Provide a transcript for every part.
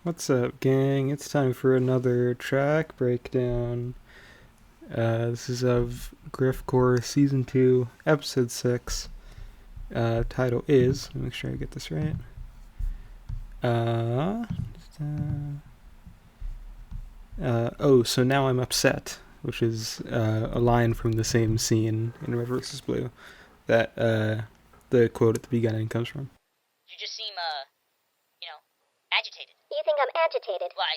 What's up, gang? It's time for another track breakdown. This is of Grifcore Season 2, Episode 6. Title is, let me make sure I get this right. So now I'm upset, which is a line from the same scene in Red vs. Blue that the quote at the beginning comes from. You just seem, agitated. You think I'm agitated? Well, I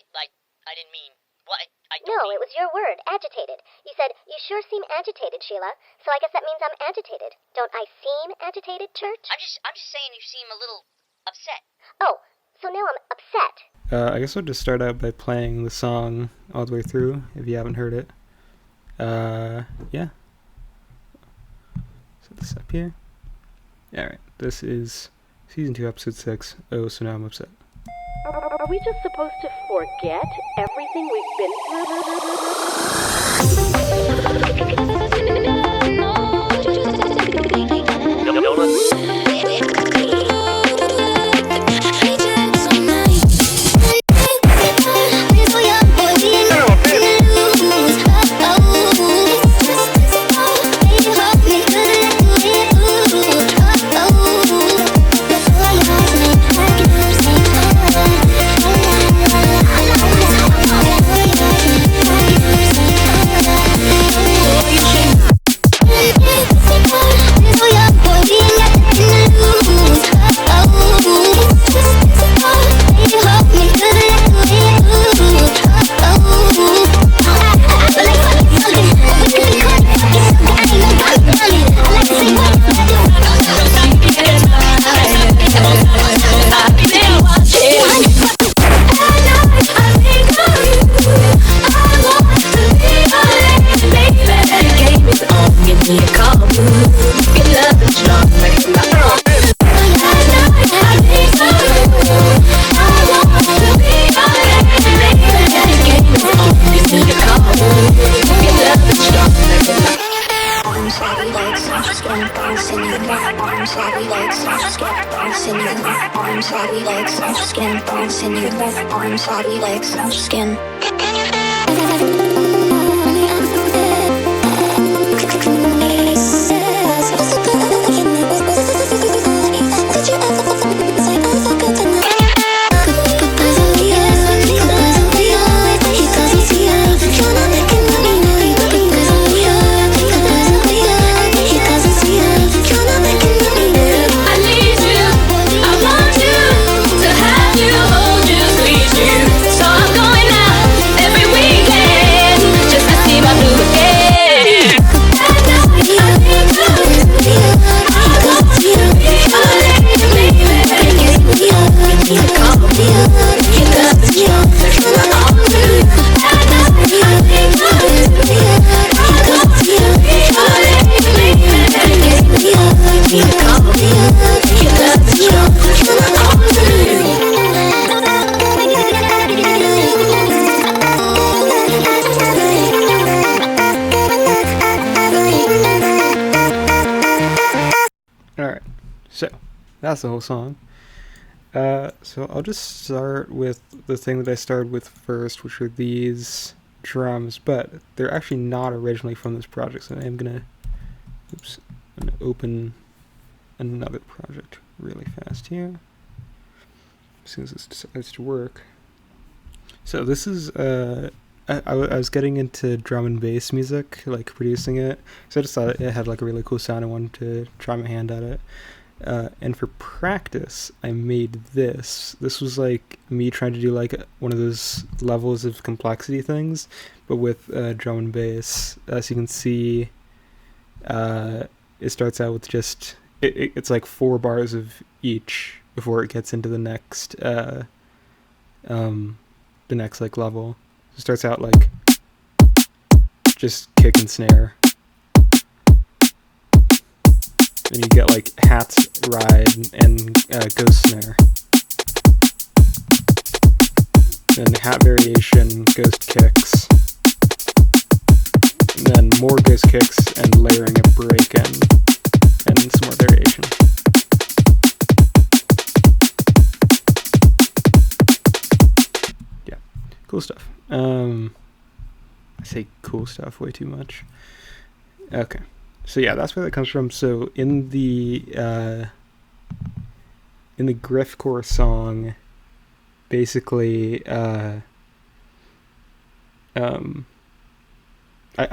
didn't mean... Well, I don't No, mean... it was your word, agitated. You said, you sure seem agitated, Sheila. So I guess that means I'm agitated. Don't I seem agitated, Church? I'm just saying you seem a little upset. Oh, so now I'm upset. I guess I'll just start out by playing the song all the way through, if you haven't heard it. Yeah. Set this up here. Alright, this is Season 2, Episode 6. Oh, so now I'm upset. Are we just supposed to forget everything we've been skin. Alright, so that's the whole song. So I'll just start with the thing that I started with first, which are these drums, but they're actually not originally from this project, so I'm gonna open another project really fast here, as soon as this decides to work. So this is, I was getting into drum and bass music, like producing it, so I just thought it had like a really cool sound. I wanted to try my hand at it. And for practice, I made this. This was like me trying to do like one of those levels of complexity things, but with drum and bass. As you can see, it starts out with just, it's like 4 bars of each before it gets into the next like level. It starts out like just kick and snare. Then you get like hats, ride, and ghost snare. Then hat variation, ghost kicks. And then more ghost kicks and layering a break in, and some more variation. Cool stuff. I say cool stuff way too much. Okay. So yeah, that's where that comes from. So in the grifcore song, basically, I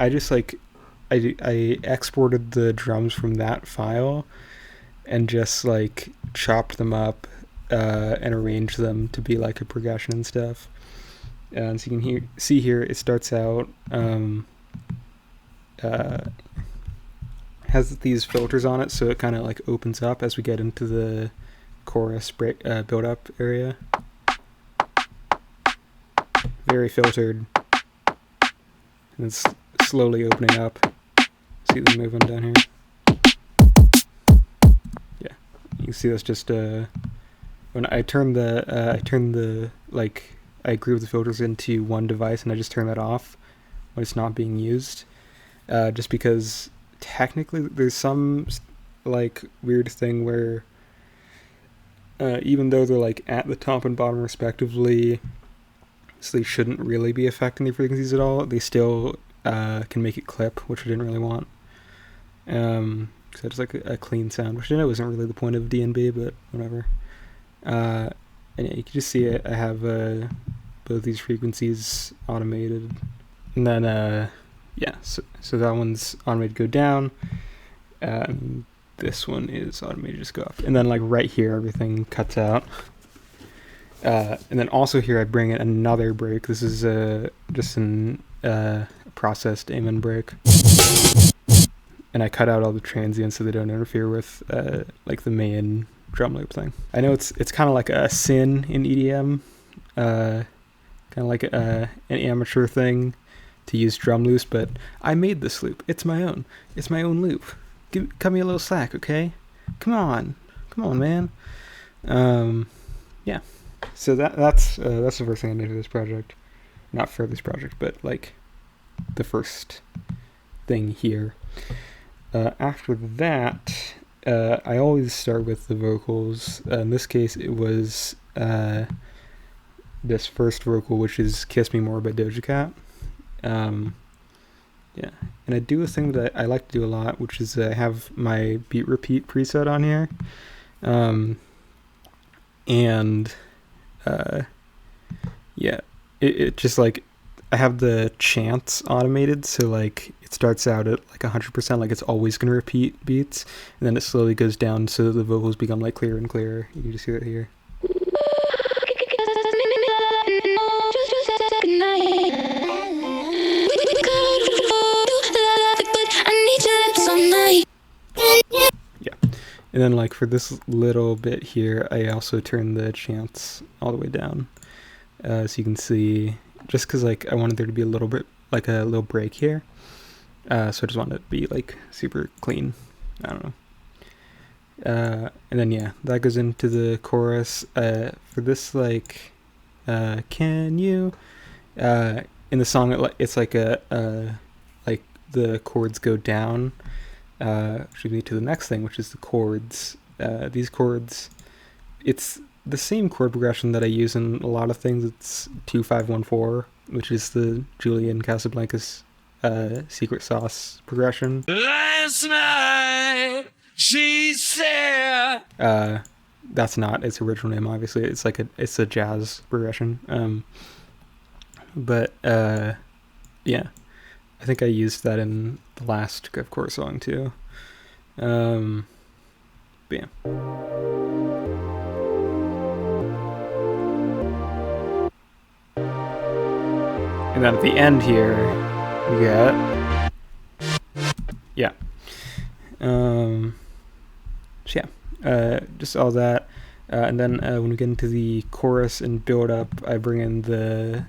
just like I exported the drums from that file and just like chopped them up and arranged them to be like a progression and stuff. And so you can see here it starts out has these filters on it, so it kind of like opens up as we get into the chorus build up area. Very filtered, and it's slowly opening up. See the movement down here? Yeah, you can see that's just when I turn the like I group the filters into one device, and I just turn that off when it's not being used, just because technically there's some like weird thing where even though they're like at the top and bottom respectively, so they shouldn't really be affecting the frequencies at all, they still can make it clip, which I didn't really want. So it's like a clean sound, which I know wasn't really the point of DNB, but whatever. And yeah, you can just see I have both these frequencies automated, and then yeah, so that one's automated to go down, this one is automated to just go up, and then like right here everything cuts out, and then also here I bring in another break. This is just an processed amen break, and I cut out all the transients so they don't interfere with like the main drum loop thing. I know it's kind of like a sin in EDM, kind of like an amateur thing to use drum loops, but I made this loop. It's my own loop. Cut me a little slack, okay? Come on, man. Yeah. So that's the first thing I did for this project. Not for this project, but like the first thing here. After that, I always start with the vocals. In this case, it was this first vocal, which is "Kiss Me More" by Doja Cat. Yeah, and I do a thing that I like to do a lot, which is I have my beat repeat preset on here, and yeah, it just like I have the chants automated, so like it starts out at like 100%, like it's always gonna repeat beats, and then it slowly goes down so the vocals become like clearer and clearer. You can just hear it here. Yeah, and then like for this little bit here, I also turn the chants all the way down, so you can see, just because like I wanted there to be a little bit like a little break here, so I just wanted it to be like super clean. I don't know. And then yeah, that goes into the chorus. For this like, can you? In the song, it's like like the chords go down. Should lead to the next thing, which is the chords. These chords, it's the same chord progression that I use in a lot of things. It's 2-5-1-4, which is the Julian Casablancas secret sauce progression. Last night she said. That's not its original name, obviously. It's like it's a jazz progression. But yeah, I think I used that in the last grifcore song too. But yeah. And then at the end here, we got, yeah. So yeah, just all that. And then when we get into the chorus and build up, I bring in the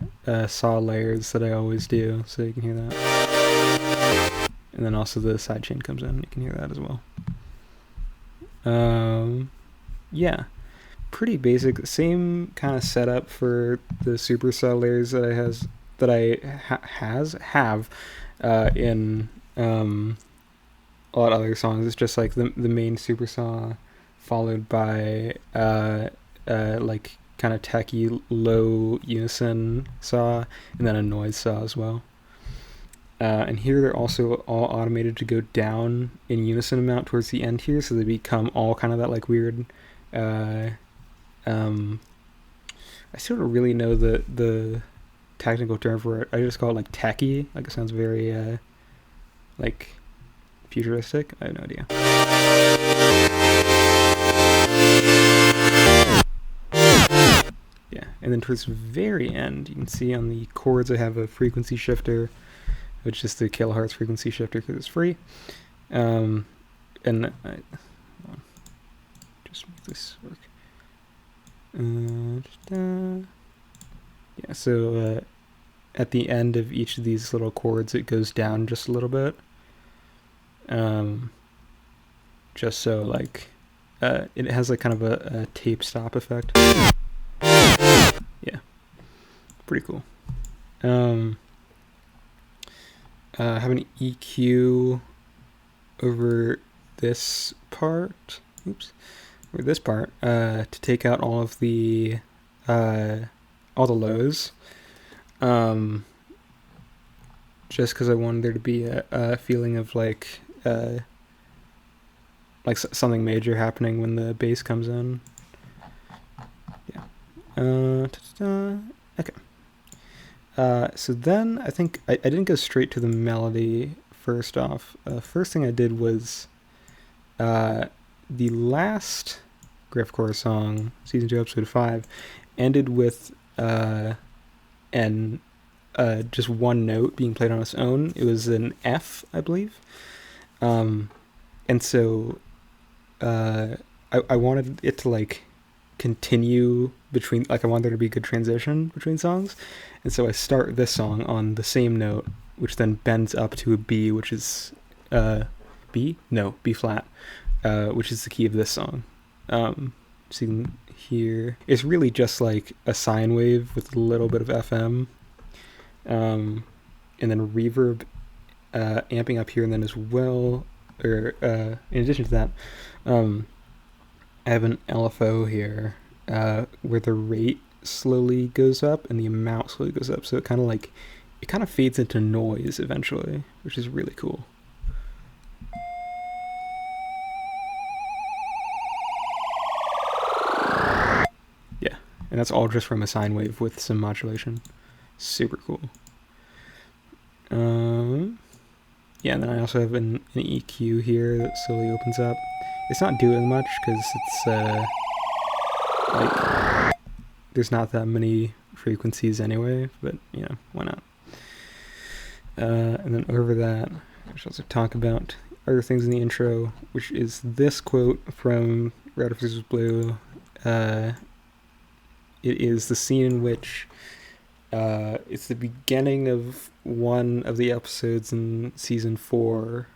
saw layers that I always do, so you can hear that. And then also the sidechain comes in, you can hear that as well. Yeah, pretty basic. Same kind of setup for the supersaw layers that I have in a lot of other songs. It's just like the main supersaw followed by like kind of techy low unison saw, and then a noise saw as well. And here they're also all automated to go down in unison amount towards the end here, so they become all kind of that like weird. I still don't really know the technical term for it. I just call it like techy. Like it sounds very like futuristic. I have no idea. Yeah, and then towards the very end, you can see on the chords I have a frequency shifter, which is the kilohertz frequency shifter because it's free. And hold on. Just make this work. Yeah, so at the end of each of these little chords, it goes down just a little bit. Just so like it has like kind of a tape stop effect. Yeah, pretty cool. I have an EQ over this part. Oops. Over this part to take out all of the lows. Just because I wanted there to be a feeling of like something major happening when the bass comes in. Yeah. Okay. So then I think I didn't go straight to the melody first off. First thing I did was the last grifcore song, season 2, episode 5, ended with just one note being played on its own. It was an F, I believe. And so I wanted it to like continue between, like I wanted there to be a good transition between songs. And so I start this song on the same note, which then bends up to a B, which is B? No, B flat, which is the key of this song. So you can hear, it's really just like a sine wave with a little bit of FM, and then reverb amping up here, and then as well, or in addition to that, I have an LFO here where the rate slowly goes up and the amount slowly goes up, so it kind of fades into noise eventually, which is really cool. Yeah, and that's all just from a sine wave with some modulation. Super cool. Yeah, and then I also have an EQ here that slowly opens up. It's not doing much because it's like there's not that many frequencies anyway, but you know, why not? And then over that, I should also talk about other things in the intro, which is this quote from Red vs. Blue. It is the scene in which it's the beginning of one of the episodes in season 4.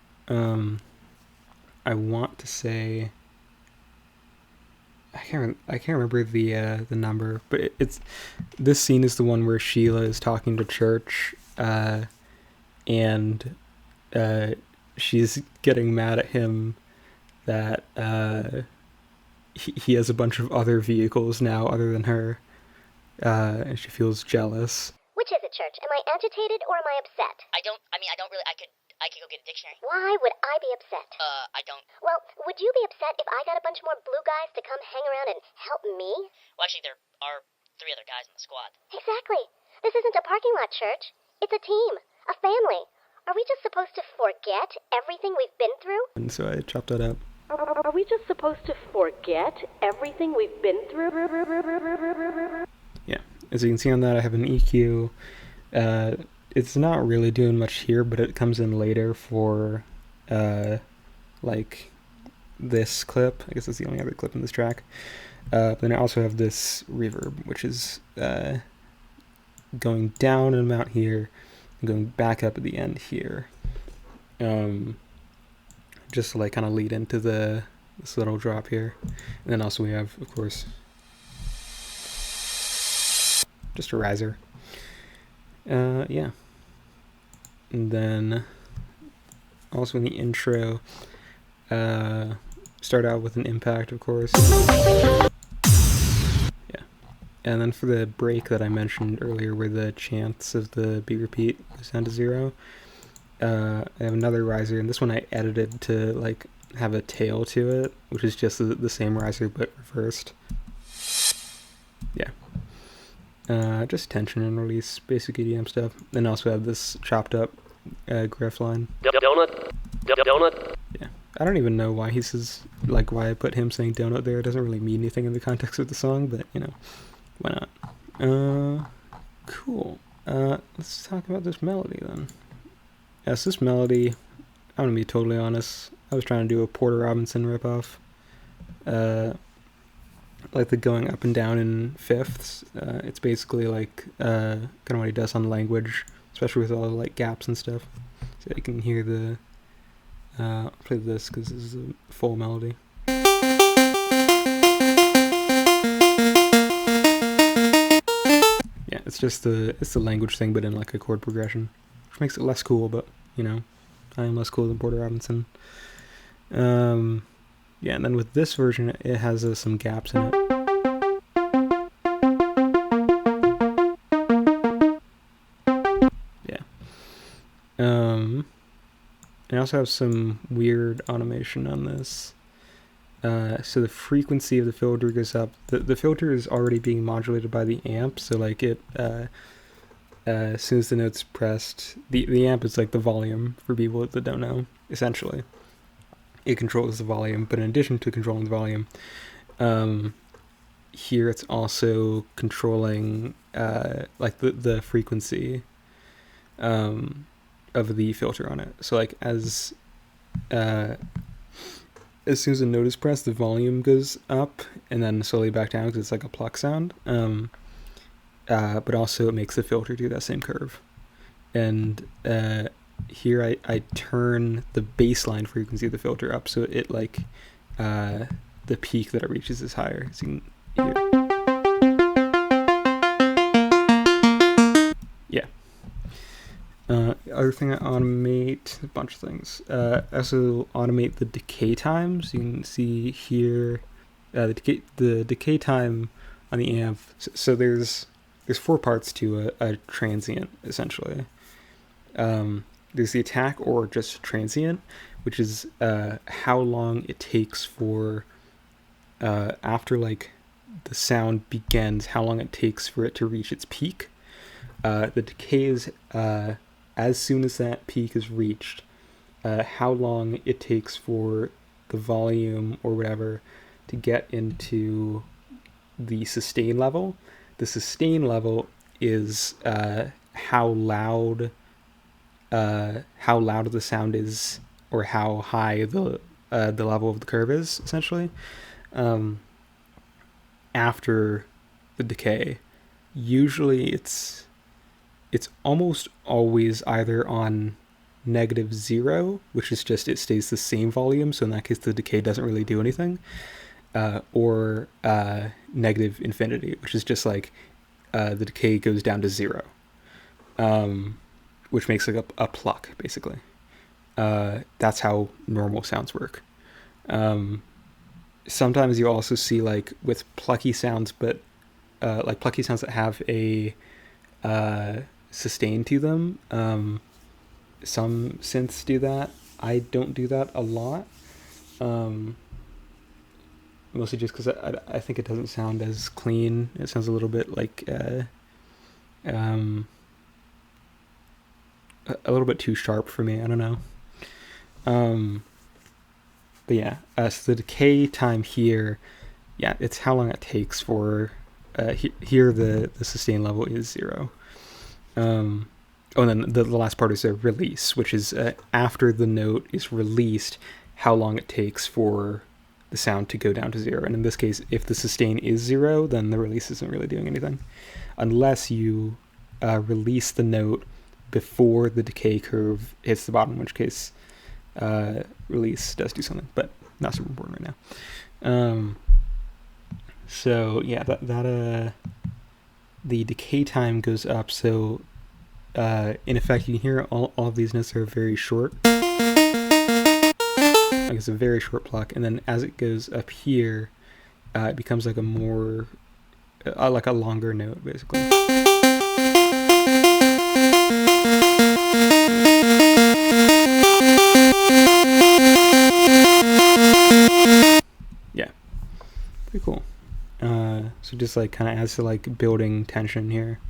I want to say I can't remember the number, but it's this scene is the one where Sheila is talking to Church, and she's getting mad at him that he has a bunch of other vehicles now other than her, and she feels jealous. Which is it, Church? Am I agitated or am I upset? I don't really, I could go get a dictionary. Why would I be upset? I don't. Well, would you be upset if I got a bunch more blue guys to come hang around and help me? Well, actually, there are 3 other guys in the squad. Exactly. This isn't a parking lot, Church. It's a team. A family. Are we just supposed to forget everything we've been through? And so I chopped that up. Are we just supposed to forget everything we've been through? Yeah, as you can see on that, I have an EQ. It's not really doing much here, but it comes in later for like this clip. I guess that's the only other clip in this track. But then I also have this reverb, which is going down an amount here and going back up at the end here. Just to like kind of lead into this little drop here. And then also we have, of course, just a riser. Yeah. And then also in the intro, start out with an impact, of course. Yeah. And then for the break that I mentioned earlier, where the chants of the beat repeat goes down to 0, I have another riser, and this one I edited to like have a tail to it, which is just the same riser but reversed. Yeah. Just tension and release, basic EDM stuff. Then also have this chopped up griff line. Donut. Yeah. I don't even know why he says, like, why I put him saying donut there. It doesn't really mean anything in the context of the song, but, you know, why not? Cool. Let's talk about this melody then. Yes, this melody, I'm gonna be totally honest, I was trying to do a Porter Robinson ripoff. Like the going up and down in fifths. It's basically like kind of what he does on language, especially with all the like gaps and stuff. So you can hear the I'll play this because this is a full melody. Yeah, it's the language thing, but in like a chord progression, which makes it less cool. But you know, I am less cool than Porter Robinson. Yeah, and then with this version, it has some gaps in it. Yeah. And I also have some weird automation on this. So the frequency of the filter goes up. The filter is already being modulated by the amp, so like it, as soon as the note's pressed, the amp is like the volume for people that don't know, essentially. It controls the volume, but in addition to controlling the volume, here it's also controlling like the frequency of the filter on it. So like as soon as the note is pressed, the volume goes up and then slowly back down because it's like a pluck sound. But also it makes the filter do that same curve. And here I turn the baseline frequency of the filter up so it like the peak that it reaches is higher. So you can hear. Yeah. Other thing I automate, a bunch of things. I also automate the decay times. You can see here the decay time on the amp. So there's 4 parts to a transient essentially. There's the attack or just transient, which is how long it takes for after like the sound begins, how long it takes for it to reach its peak. The decay is as soon as that peak is reached, how long it takes for the volume or whatever to get into the sustain level. The sustain level is how loud the sound is, or how high the level of the curve is, essentially. After the decay, usually it's almost always either on -0, which is just it stays the same volume, so in that case the decay doesn't really do anything, or -infinity, which is just like the decay goes down to 0, which makes like a pluck, basically. That's how normal sounds work. Sometimes you also see like with plucky sounds, but like plucky sounds that have a sustain to them. Some synths do that. I don't do that a lot. Mostly just because I think it doesn't sound as clean. It sounds a little bit like a little bit too sharp for me. I don't know. But yeah, so the decay time here, yeah, it's how long it takes for here the sustain level is 0. And then the last part is a release, which is after the note is released, how long it takes for the sound to go down to 0. And in this case, if the sustain is 0, then the release isn't really doing anything, unless you release the note before the decay curve hits the bottom, in which case release does do something, but not super important right now. So yeah, that the decay time goes up, so in effect you can hear all of these notes are very short. Like it's a very short pluck, and then as it goes up here, it becomes like a more like a longer note, basically. Yeah, pretty cool. So just like kind of adds to like building tension here.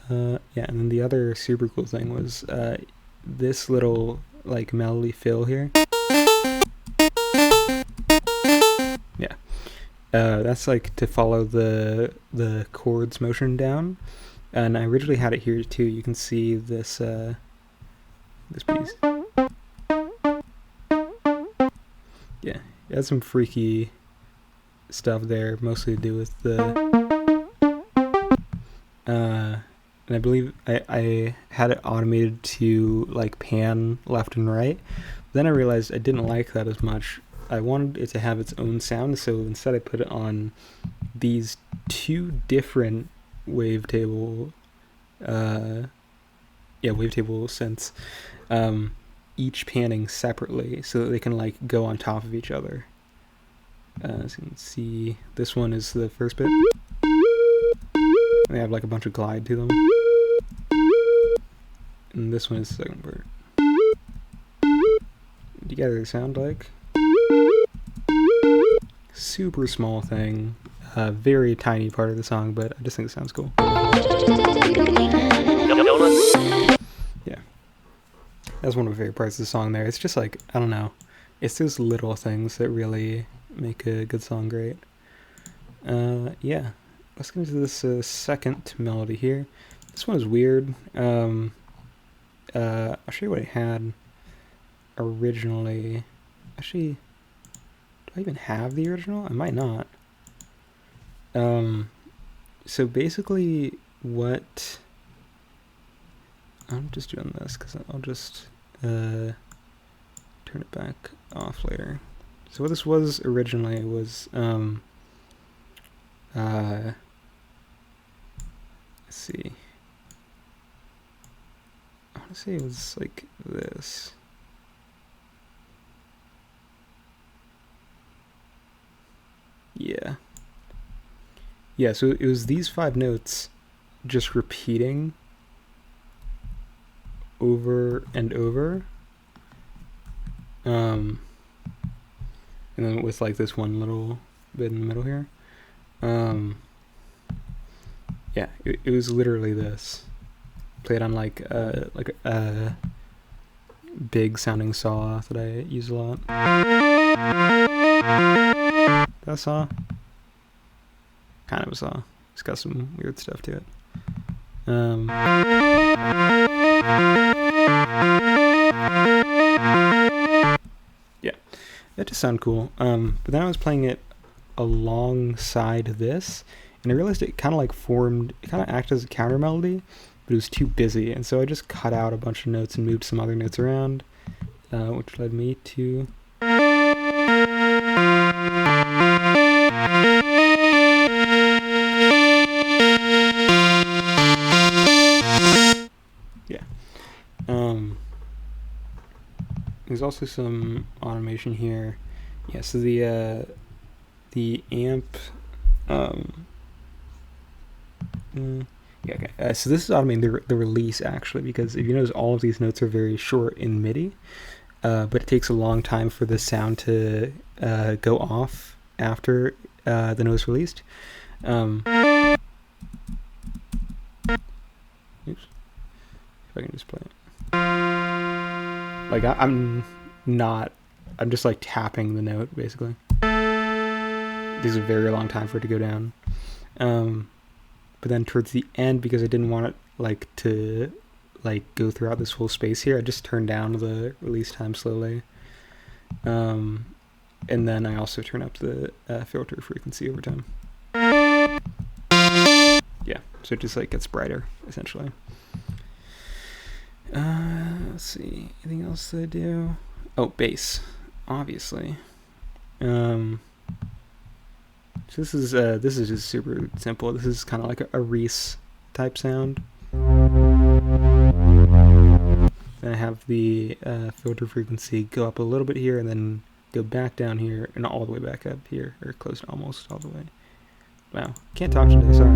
Yeah, and then the other super cool thing was this little like melody fill here. Yeah, that's like to follow the chords motion down, and I originally had it here too. You can see this this piece. Yeah, it has some freaky stuff there, mostly to do with the and I believe I had it automated to like pan left and right. Then I realized I didn't like that as much. I wanted it to have its own sound, so instead I put it on these two different wavetable wavetable synths, each panning separately so that they can like go on top of each other. As you can see, this one is the first bit. They have like a bunch of glide to them. And this one is the second part. Together they sound like super small thing, very tiny part of the song, but I just think it sounds cool. Yeah, that's one of my favorite parts of the song there. It's just like, I don't know, it's those little things that really make a good song great. Yeah, let's get into this second melody here. This one is weird. I'll show you what I had originally. Actually, do I even have the original? I might not. So basically what... I'm just doing this because I'll just turn it back off later. So what this was originally was... let's see. I want to say it was like this. Yeah. Yeah, so it was these 5 notes just repeating over and over. And then with like this one little bit in the middle here. Yeah, it was literally this. Played on like a big sounding saw that I use a lot. That saw? Kind of a saw. It's got some weird stuff to it. Yeah, that just sounded cool. But then I was playing it alongside this, and I realized it kind of like formed, it kind of acted as a counter melody, but it was too busy, and so I just cut out a bunch of notes and moved some other notes around, which led me to... Yeah. There's also some automation here. Yeah, so the amp... yeah, okay. So this is automating the release, actually, because if you notice, all of these notes are very short in MIDI, but it takes a long time for the sound to go off after the note is released. Oops. If I can just play it. Like, I'm just like tapping the note, basically. It takes a very long time for it to go down. But then towards the end, because I didn't want it like to like go throughout this whole space here, I just turned down the release time slowly. And then I also turn up the filter frequency over time. Yeah, so it just like gets brighter, essentially. Let's see, anything else that I do? Oh, bass, obviously. So this is just super simple. This is kind of like a Reese type sound. Then I have the filter frequency go up a little bit here, and then go back down here, and all the way back up here, or close to almost all the way. Wow, can't talk today, sorry.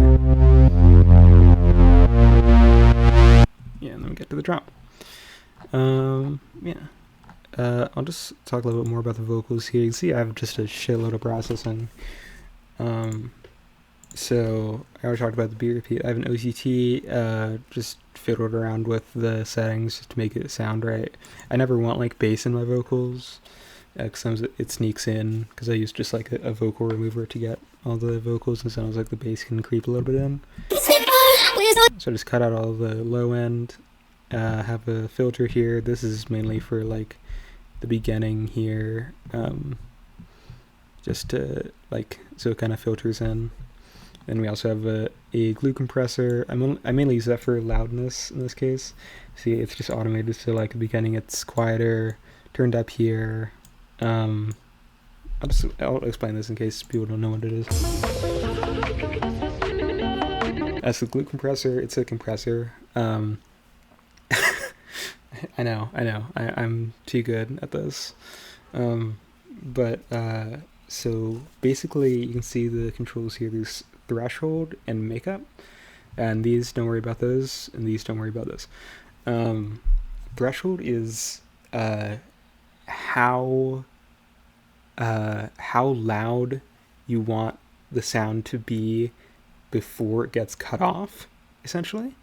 Yeah, and then we get to the drop. Yeah. I'll just talk a little bit more about the vocals here. You can see I have just a shitload of processing. So I already talked about the beat repeat. I have an OCT, just fiddled around with the settings just to make it sound right. I never want like bass in my vocals, because sometimes it sneaks in, because I use just like a vocal remover to get all the vocals, and sometimes like the bass can creep a little bit in. So I just cut out all the low end. Have a filter here. This is mainly for like the beginning here, just to like, so it kind of filters in. Then we also have a glue compressor. I mainly use that for loudness in this case. See, it's just automated, so like at the beginning it's quieter, turned up here. I'll explain this in case people don't know what it is. That's the glue compressor. It's a compressor. I know. I'm too good at this. So basically you can see the controls here. There's threshold and makeup, and these don't worry about those, and these don't worry about this. Threshold is how loud you want the sound to be before it gets cut off, essentially.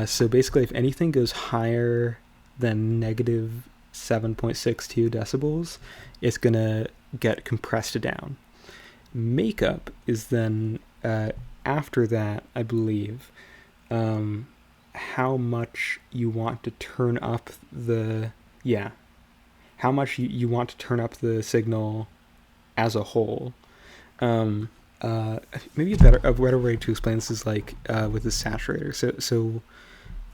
So basically, if anything goes higher than negative 7.62 decibels, it's gonna get compressed down. Makeup is then after that, I believe, how much you want to turn up the how much you want to turn up the signal as a whole. Maybe a better way to explain this is like with the saturator.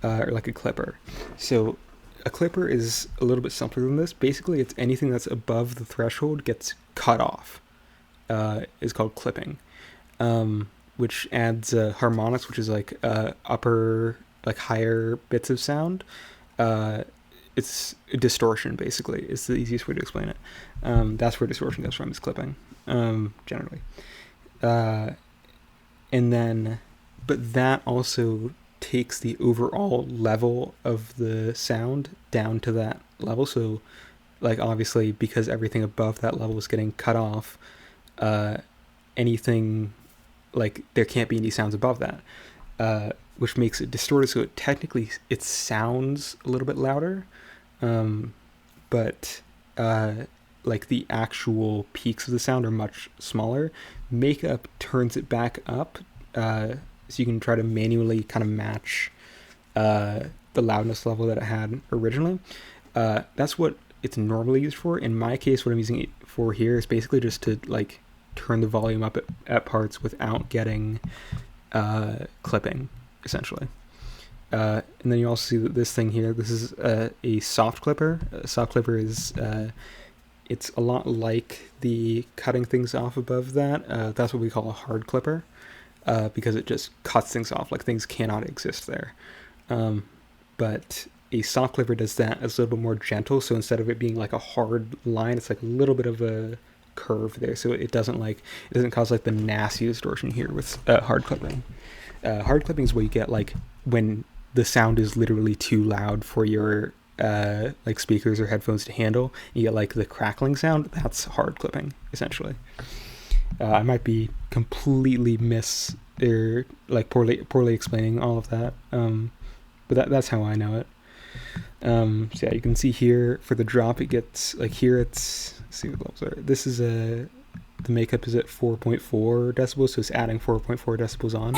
Or like a clipper. So a clipper is a little bit simpler than this. Basically, it's anything that's above the threshold gets cut off. Is called clipping, which adds harmonics, which is like upper, like higher bits of sound. It's a distortion, basically. It's the easiest way to explain it. That's where distortion comes from, is clipping, generally. And then, but that also takes the overall level of the sound down to that level. So, like, obviously, because everything above that level is getting cut off, anything, like, there can't be any sounds above that, which makes it distorted. So it sounds a little bit louder, but like the actual peaks of the sound are much smaller. Makeup turns it back up, so you can try to manually kind of match the loudness level that it had originally. That's what it's normally used for. In my case, what I'm using it for here is basically just to like turn the volume up at parts without getting clipping, essentially. And then you also see that this thing here, this is a soft clipper. A soft clipper is, it's a lot like the cutting things off above that. That's what we call a hard clipper, because it just cuts things off, like things cannot exist there. But a soft clipper does that. It's a little bit more gentle, so instead of it being like a hard line, it's like a little bit of a curve there, so it doesn't cause like the nasty distortion here with hard clipping. Hard clipping is what you get like when the sound is literally too loud for your like speakers or headphones to handle. You get like the crackling sound. That's hard clipping, essentially. I might be completely poorly explaining all of that, but that's how I know it. So yeah, you can see here for the drop, it gets like here it's, let's see what levels are. This is the makeup is at 4.4 decibels, so it's adding 4.4 decibels on.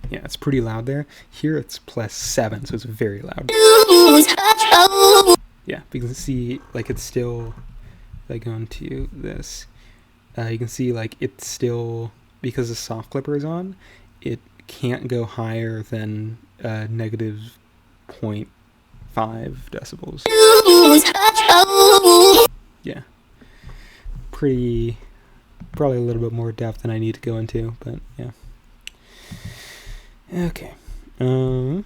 Yeah, it's pretty loud there. Here it's +7, so it's very loud. Yeah, but you can see like it's still, if I go into this, you can see like it's still, because the soft clipper is on, it can't go higher than negative 0.5 decibels. Yeah, probably a little bit more depth than I need to go into, but yeah. Okay, let's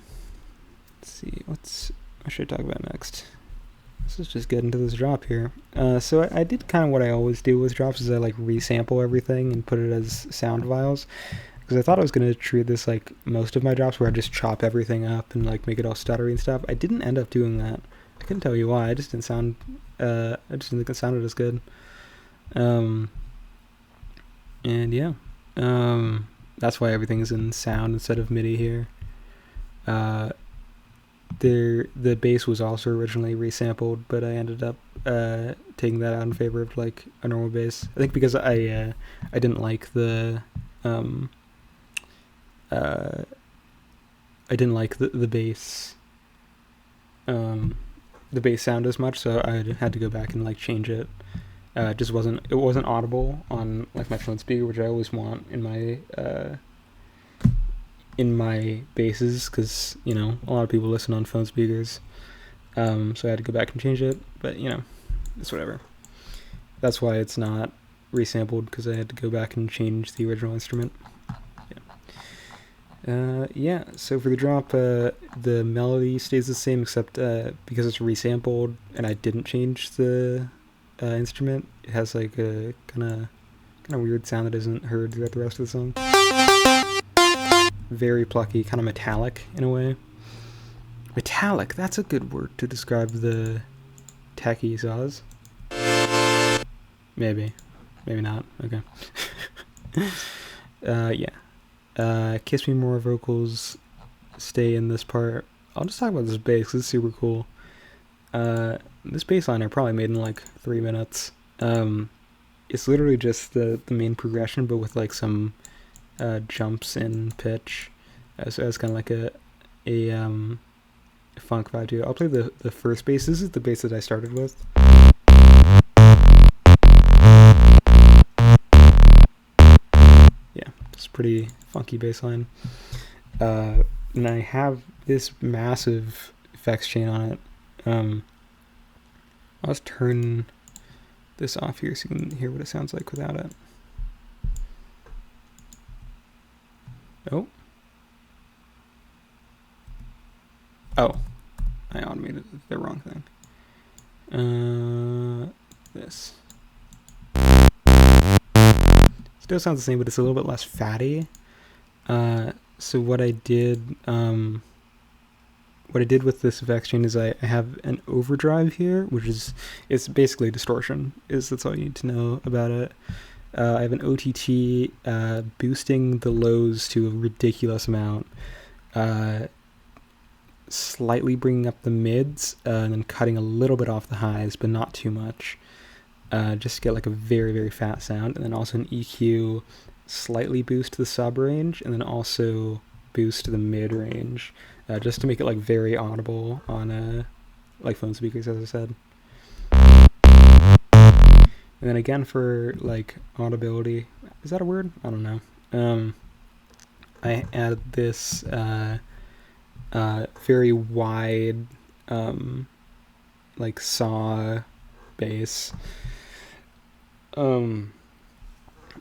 see, what should I talk about next? let's just get into this drop here. So I did kind of what I always do with drops, is I like resample everything and put it as sound files. Because I thought I was going to treat this like most of my drops, where I just chop everything up and like make it all stuttery and stuff. I didn't end up doing that. I couldn't tell you why. I just didn't sound. I just didn't think it sounded as good. And yeah, that's why everything's in sound instead of MIDI here. The bass was also originally resampled, but I ended up taking that out in favor of like a normal bass. I think because I didn't like the I didn't like the bass sound as much, so I had to go back and like change it. It wasn't audible on like my phone speaker, which I always want in my basses, because you know a lot of people listen on phone speakers. So I had to go back and change it, but you know, it's whatever. That's why it's not resampled, because I had to go back and change the original instrument. Yeah, so for the drop, the melody stays the same, except because it's resampled and I didn't change the instrument, it has like a kind of weird sound that isn't heard throughout the rest of the song. Very plucky, kind of metallic in a way. Metallic, that's a good word to describe the techie saws. Maybe not. Okay. Yeah. Kiss Me More vocals stay in this part. I'll just talk about this bass, 'cause it's super cool. This bass line I probably made in like 3 minutes. It's literally just the main progression, but with like some jumps in pitch. So it's kind of like a funk vibe to it. I'll play the first bass. This is the bass that I started with. Yeah, it's a pretty funky bass line. And I have this massive effects chain on it. I'll just turn this off here so you can hear what it sounds like without it. Oh, I automated the wrong thing. This still sounds the same, but it's a little bit less fatty. So what I did with this effects chain is I have an overdrive here, which it's basically distortion. That's all you need to know about it. I have an OTT boosting the lows to a ridiculous amount, slightly bringing up the mids, and then cutting a little bit off the highs, but not too much, just to get like a very, very fat sound. And then also an EQ, slightly boost the sub range, and then also boost the mid range, just to make it like very audible on like phone speakers, as I said. And then again for like audibility, is that a word? I don't know. I added this very wide like saw bass,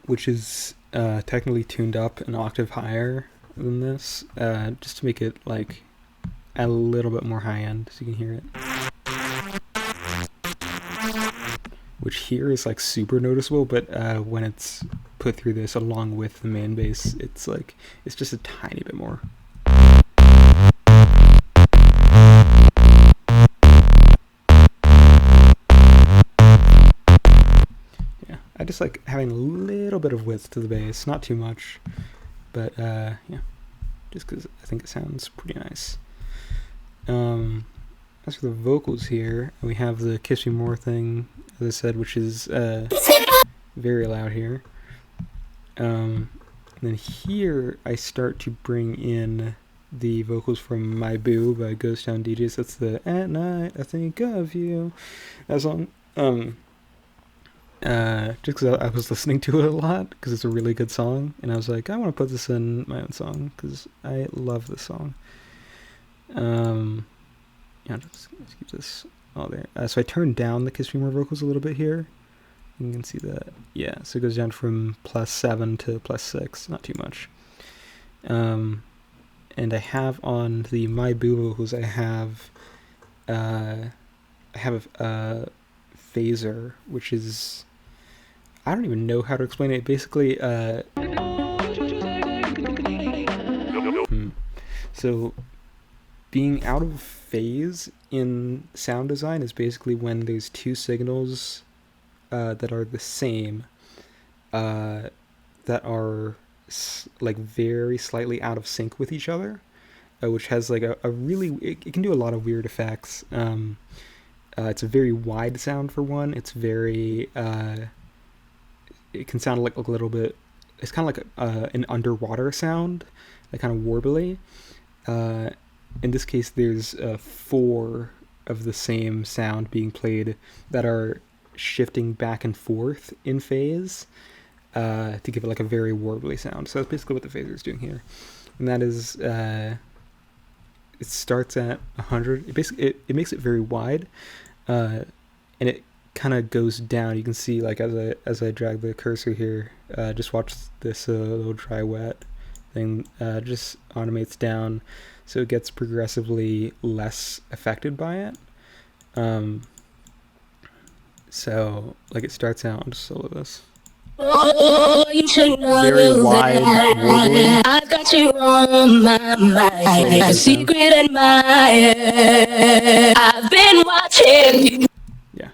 which is technically tuned up an octave higher than this, just to make it like a little bit more high end, so you can hear it. Which here is like super noticeable, but when it's put through this along with the main bass, it's just a tiny bit more. Yeah, I just like having a little bit of width to the bass, not too much, but yeah, just because I think it sounds pretty nice. As for the vocals here, we have the Kiss Me More thing, as I said, which is very loud here. And then here I start to bring in the vocals from My Boo by Ghost Town DJs. That's the At Night I Think of You, that song. Just because I was listening to it a lot, because it's a really good song, and I was like, I want to put this in my own song, because I love this song. Yeah, let's keep this all there. So I turned down the Kiss Me More vocals a little bit here. You can see that. Yeah, so it goes down from +7 to +6, not too much. And I have on the My Boo vocals, I have have a phaser, which is, I don't even know how to explain it. Basically, so being out of phase in sound design is basically when there's two signals that are the same, that are like very slightly out of sync with each other, which has like a really, it can do a lot of weird effects. It's a very wide sound for one. It's very, it can sound like a little bit, it's kind of like an underwater sound, like kind of warbly. In this case, there's 4 of the same sound being played that are shifting back and forth in phase to give it like a very warbly sound. So that's basically what the phaser is doing here. And that is, it starts at 100. It makes it very wide, and it kind of goes down. You can see, like, as I drag the cursor here, just watch this little dry wet thing, just automates down, so it gets progressively less affected by it. So like it starts out, I'll just solo this. Very wide, warbly. I've got you on my mind, a secret admirer. I've been watching. Yeah.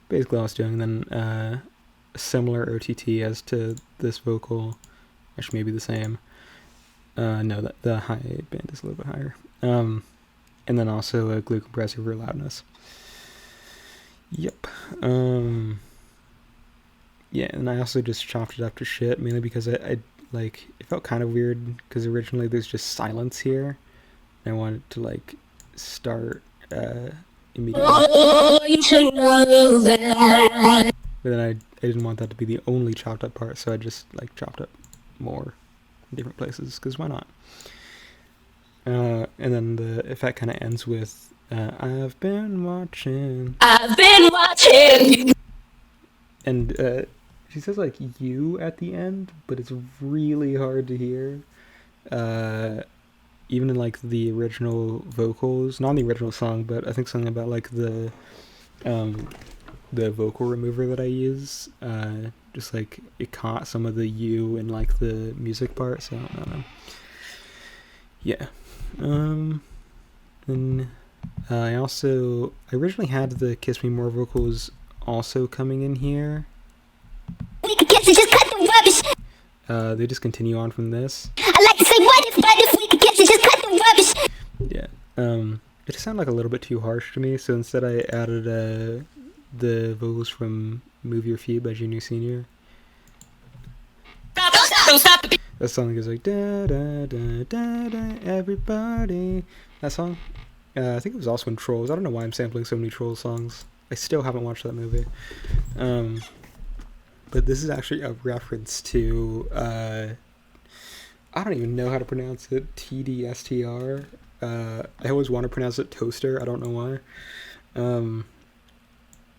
Basically all I was doing. Then a similar OTT as to this vocal, which may be the same. No, the high band is a little bit higher. And then also a glue compressor for loudness. Yep. Yeah, and I also just chopped it up to shit, mainly because I like, it felt kind of weird, because originally there's just silence here, and I wanted to, like, start immediately. Oh, you should know that. But then I didn't want that to be the only chopped up part, so I just, like, chopped up more in different places, because why not? And then the effect kind of ends with, I've been watching. I've been watching. And she says, like, you at the end, but it's really hard to hear. Even in, like, the original vocals, not in the original song, but I think something about, like, the vocal remover that I use, just, like, it caught some of the you in, like, the music part, so I don't know. Yeah. And I originally had the Kiss Me More vocals also coming in here. We could get to just cut the rubbish. They just continue on from this. I like to say, what if we could get to just cut the rubbish? Yeah. It just sounded like a little bit too harsh to me, so instead I added the vocals from Move Your Feet by Junior Senior. Don't stop. That song goes like da da da da da everybody. That song. I think it was also in Trolls. I don't know why I'm sampling so many Trolls songs. I still haven't watched that movie. But this is actually a reference to, I don't even know how to pronounce it, TDSTR. I always want to pronounce it Toaster, I don't know why.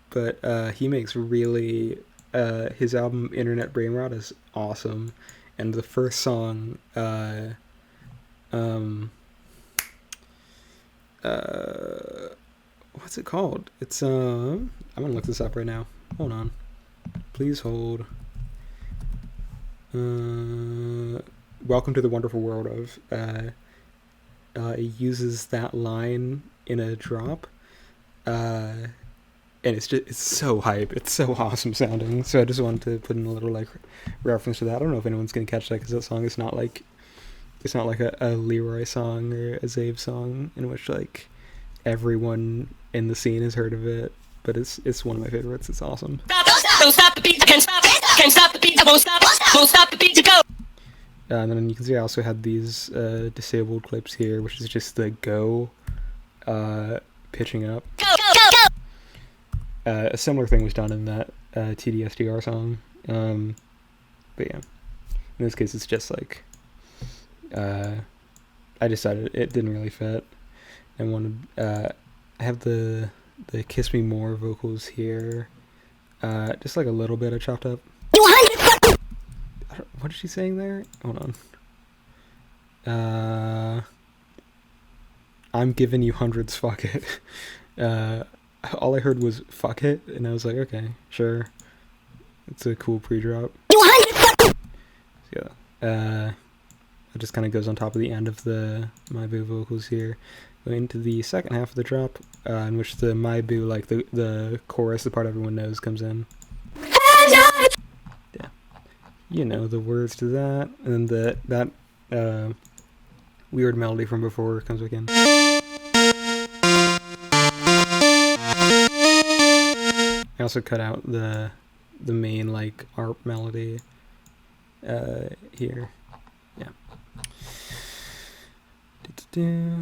But he makes really, his album Internet Brain Rot is awesome. And the first song, what's it called? It's, I'm gonna look this up right now. Hold on. Please hold. Welcome to the Wonderful World of. It uses that line in a drop. And it's so hype. It's so awesome sounding. So I just wanted to put in a little, like, reference to that. I don't know if anyone's gonna catch that, because that song is not like, it's not like a Leroy song or a Zabe song in which, like, everyone in the scene has heard of it. But it's one of my favorites. It's awesome. Don't stop the beat, can't stop the beat, I won't stop the beat to go. And then you can see I also had these disabled clips here, which is just the go pitching up. A similar thing was done in that TDSTR song. But yeah, in this case it's just like, I decided it didn't really fit. I wanted, I have the Kiss Me More vocals here, just like a little bit I chopped up. What is she saying there? Hold on. I'm giving you hundreds, fuck it. all I heard was "fuck it," and I was like, okay, sure, it's a cool pre-drop. Yeah, it just kind of goes on top of the end of the my boo vocals here. Going into the second half of the drop, in which the my boo, like the chorus, the part everyone knows, comes in. Yeah, you know the words to that, and then that weird melody from before comes back in. I also cut out the main like ARP melody here. Yeah. Yeah,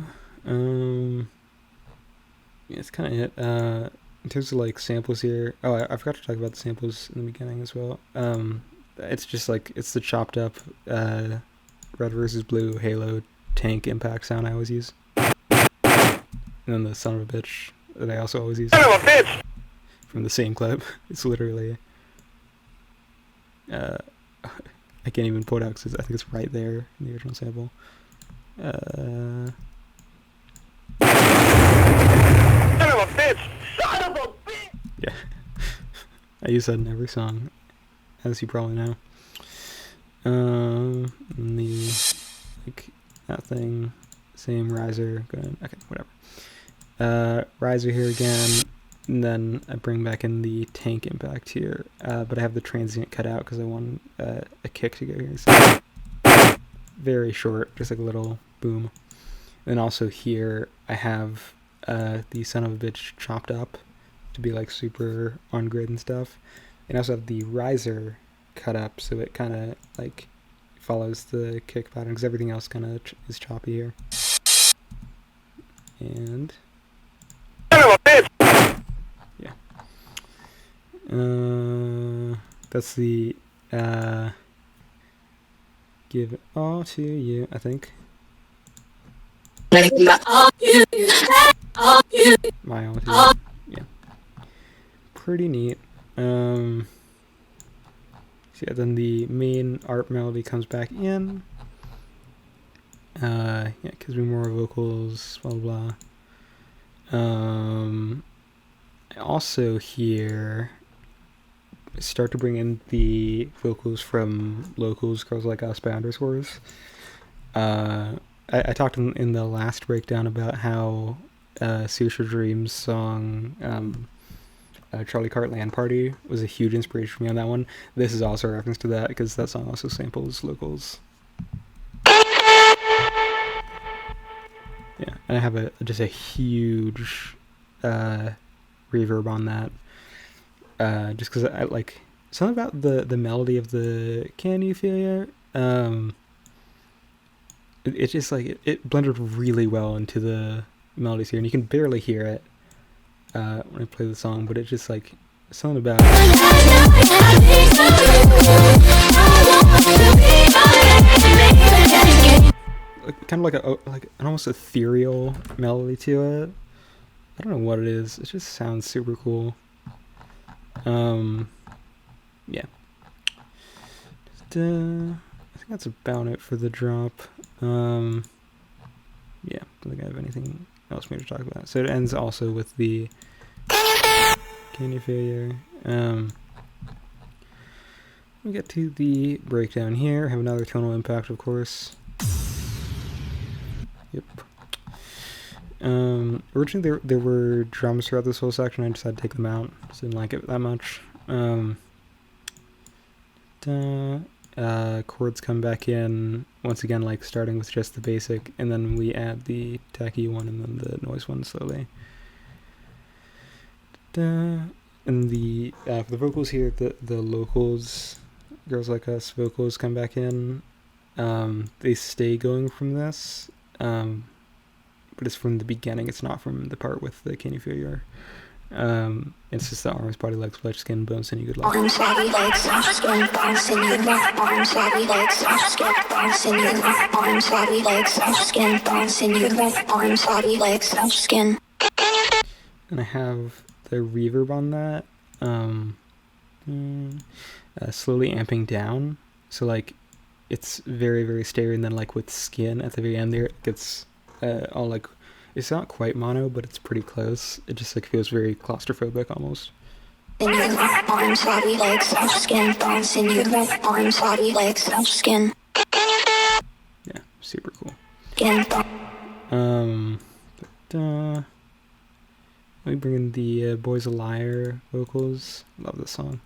it's kind of it. In terms of like samples here, oh, I forgot to talk about the samples in the beginning as well. It's just like it's the chopped up red versus blue Halo tank impact sound I always use, and then the son of a bitch that I also always use. Son of a bitch! From the same clip. It's literally I can't even pull it out because I think it's right there in the original sample. Son of a bitch! Son of a bitch! Yeah. I use that in every song, as you probably know. And the like that thing, same riser, going okay, whatever. Riser here again, and then I bring back in the tank impact here, but I have the transient cut out because I want a kick to go here. So very short, just like a little boom. And also here I have the son of a bitch chopped up to be like super on grid and stuff, and I also have the riser cut up so it kind of like follows the kick pattern because everything else kind of is choppy here. And yeah, that's the give it all to you, I think. My all to you. Yeah, pretty neat. So yeah, then the main ARP melody comes back in. Yeah, gives me more vocals, blah blah blah. I also here start to bring in the vocals from Locals, Girls Like Us by Underscores. I talked in the last breakdown about how Suture Dreams' song Charlie Cart Land Party was a huge inspiration for me on that one. This is also a reference to that because that song also samples Locals. Yeah, and I have just a huge reverb on that. Just because I like something about the melody of the Can You Feel Ya? It's just like it blended really well into the melodies here, and you can barely hear it when I play the song, but it's just like something about kind of like an almost ethereal melody to it. I don't know what it is. It just sounds super cool. Yeah. Just, I think that's about it for the drop. Yeah, don't think I have anything else more to talk about. So it ends also with the Can You Feel Ya? We get to the breakdown here. Have another tonal impact, of course. Yep. Originally there were drums throughout this whole section. I decided to take them out. Just didn't like it that much. Chords come back in once again, like starting with just the basic, and then we add the tacky one and then the noise one slowly. And the for the vocals here, the Locals, Girls Like Us vocals come back in. They stay going from this, but it's from the beginning. It's not from the part with the Can You Feel Your. It's just the arms, body, legs, flesh, skin, bones, sinew, good luck. Arms, body, legs, skin, bones, sinew, arms, body, legs, skin, bones, sinew, arms, body, legs, skin, bones, sinew, arms, body, legs, skin. And I have the reverb on that, slowly amping down. So like, it's very, very stereo, and then like with skin at the very end there, it gets all like It's not quite mono, but it's pretty close. It just like feels very claustrophobic almost. In your left arms, body, legs, soft skin. Bounce in your left arms, body, legs, soft skin. Yeah, super cool. Skin. Let me bring in the Boys a Liar vocals. Love this song.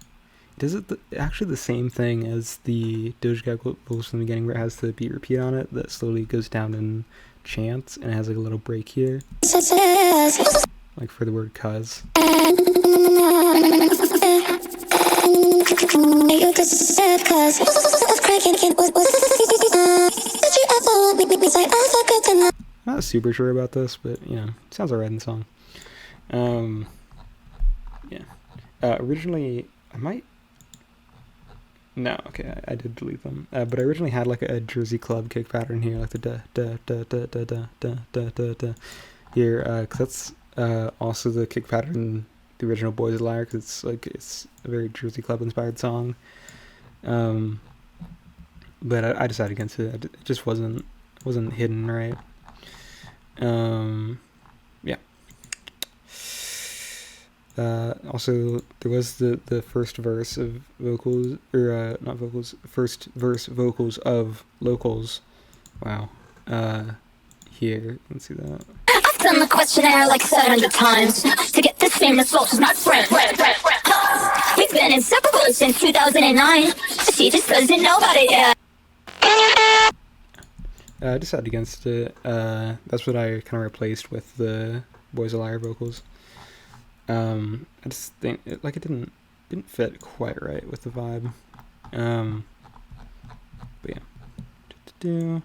It does actually the same thing as the Doja Cat vocals from the beginning, where it has the beat repeat on it that slowly goes down in chants, and it has like a little break here, like for the word "cuz." Not super sure about this, but you know, it sounds alright in the song. Yeah. Originally, I did delete them. But I originally had like a Jersey Club kick pattern here, like the da da da da da da da da da da here, because that's also the kick pattern in the original Boys a Liar, because it's a very Jersey Club inspired song. But I decided against it. It just wasn't hidden right. Yeah. Also, there was the first verse of vocals, or not vocals, first verse vocals of Locals. Wow. Here, you can see that. I've done the questionnaire like 700 times to get the same results as my friend. We've been inseparable since 2009. She just doesn't know about it yet. I decided against it. That's what I kind of replaced with the Boys a Liar vocals. I just think it didn't fit quite right with the vibe. But yeah.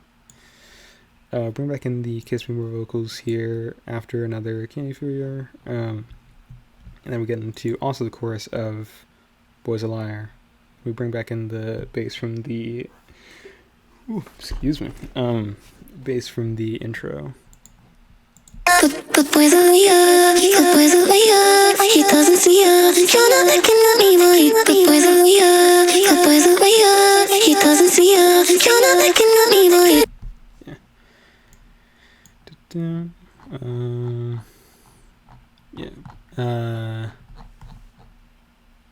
Bring back in the Kiss Me More vocals here after another Can You Feel Your, and then we get into also the chorus of Boys a Liar. We bring back in the bass from the bass from the intro. Good boys a liar, good boys a liar. He doesn't see ya. You're not looking at me, boy. Good boys a liar, good boys a liar. He doesn't see ya. You're not looking at me, boy.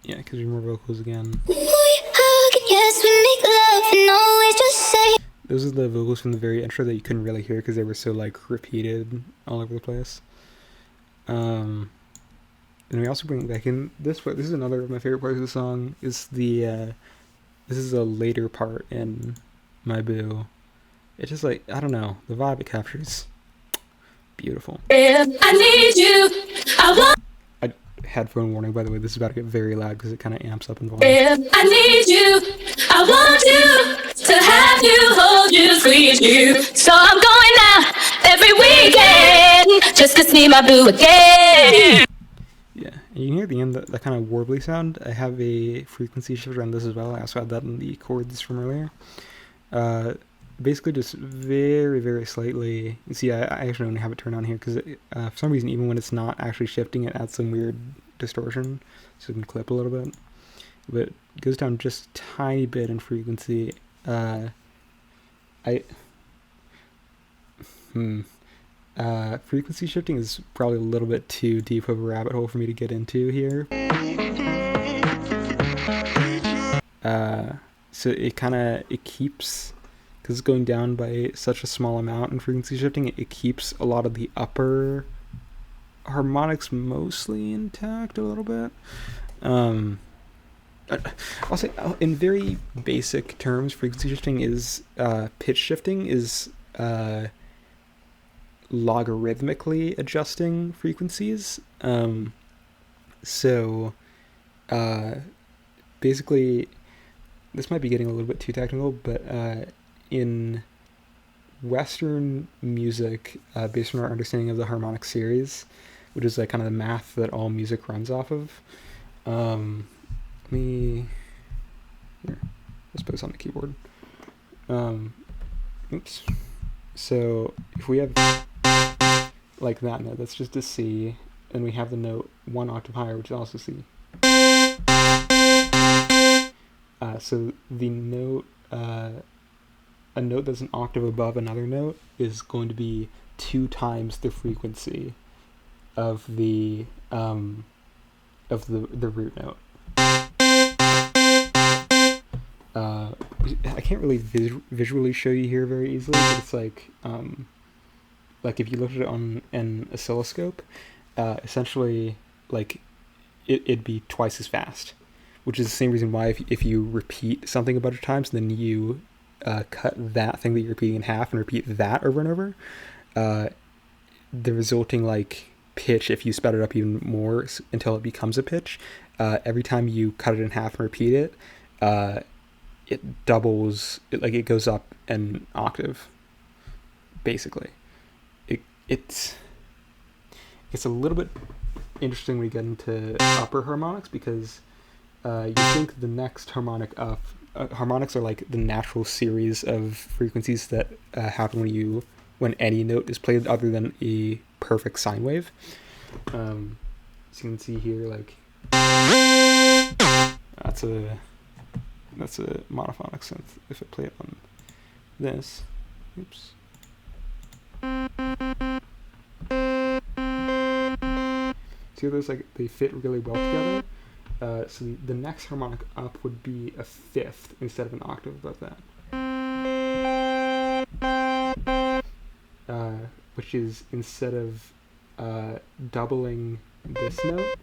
Yeah, because more vocals again. We hug, yes, we make love, and always just say. Those are the vocals from the very intro that you couldn't really hear because they were so like repeated all over the place. And we also bring back in this part. This is another of my favorite parts of the song. Is the this is a later part in My Boo. It's just like, I don't know, the vibe it captures. Beautiful. I need you. Headphone warning, by the way. This is about to get very loud because it kind of amps up in volume. I need you. I want you to have you, hold you, squeeze you. So I'm going out every weekend just to see my boo again. Yeah, and you can hear at the end that kind of warbly sound. I have a frequency shifter on this as well. I also had that in the chords from earlier. Basically just very, very slightly. You see, I actually don't have it turned on here because for some reason, even when it's not actually shifting, it adds some weird distortion, so it can clip a little bit. But it goes down just a tiny bit in frequency. Frequency shifting is probably a little bit too deep of a rabbit hole for me to get into here. So it keeps, because it's going down by such a small amount in frequency shifting, it keeps a lot of the upper harmonics mostly intact a little bit. I'll say in very basic terms, frequency shifting is pitch shifting is logarithmically adjusting frequencies. So basically, this might be getting a little bit too technical, but in Western music, based on our understanding of the harmonic series, which is like kind of the math that all music runs off of, let's put this on the keyboard. Oops. So if we have like that note, that's just a C, and we have the note one octave higher, which is also C. So the note, a note that's an octave above another note is going to be 2 times the frequency of the root note. I can't really visually show you here very easily, but it's like if you looked at it on an oscilloscope, essentially like it'd be twice as fast, which is the same reason why if you repeat something a bunch of times, then you cut that thing that you're repeating in half and repeat that over and over, the resulting like pitch, if you sped it up even more until it becomes a pitch, every time you cut it in half and repeat it, it doubles, it goes up an octave, basically. It's a little bit interesting when you get into upper harmonics, because you think the next harmonic up, harmonics are like the natural series of frequencies that happen when any note is played other than a perfect sine wave. So you can see here, like, that's a monophonic synth. If I play it on this, oops. See, those, like, they fit really well together. So the next harmonic up would be a fifth instead of an octave above that. Which is, instead of doubling this note,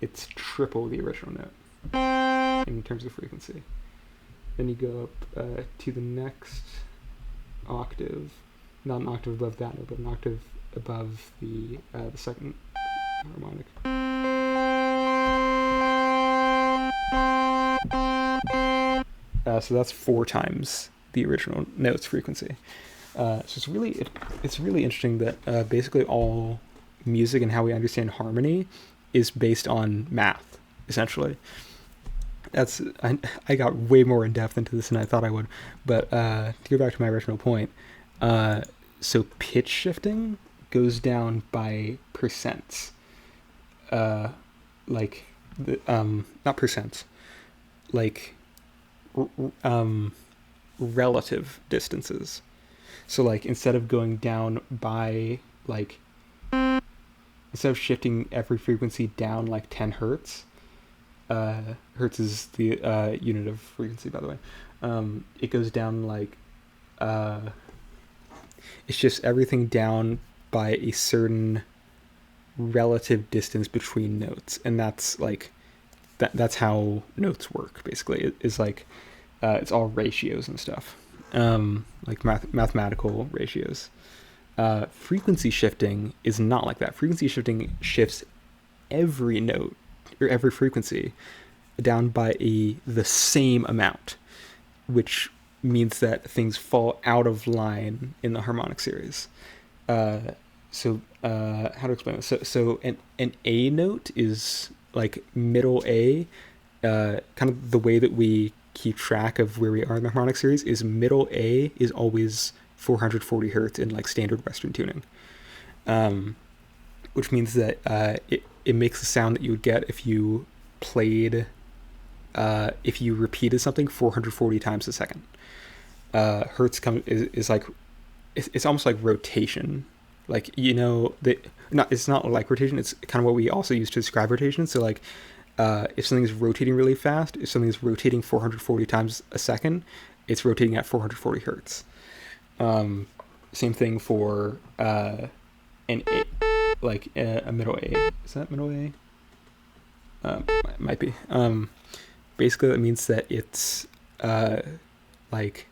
it's triple the original note in terms of frequency. Then you go up to the next octave, not an octave above that note, but an octave above the second harmonic. So that's 4 times the original note's frequency. So it's really interesting that basically all music and how we understand harmony is based on math, essentially. I got way more in depth into this than I thought I would, but to go back to my original point, so pitch shifting goes down by percents, not percents, like relative distances. So like instead of going down by like, instead of shifting every frequency down like 10 hertz, hertz is the unit of frequency, by the way, it goes down like, it's just everything down by a certain relative distance between notes, and that's like, that's how notes work, basically. It's like, it's all ratios and stuff, like mathematical ratios. Frequency shifting is not like that. Frequency shifting shifts every note or every frequency down by the same amount, which means that things fall out of line in the harmonic series. How to explain this? So an A note is like middle A. Kind of the way that we keep track of where we are in the harmonic series is middle A is always 440 hertz in like standard Western tuning, which means that it makes the sound that you would get if you played, if you repeated something 440 times a second. Hertz is like, it's almost like rotation. Like, you know, it's not like rotation, it's kind of what we also use to describe rotation. So like, if something is rotating really fast, if something is rotating 440 times a second, it's rotating at 440 hertz. Same thing for an A, like a middle A. Is that middle A? Might be. Basically, that means that it's like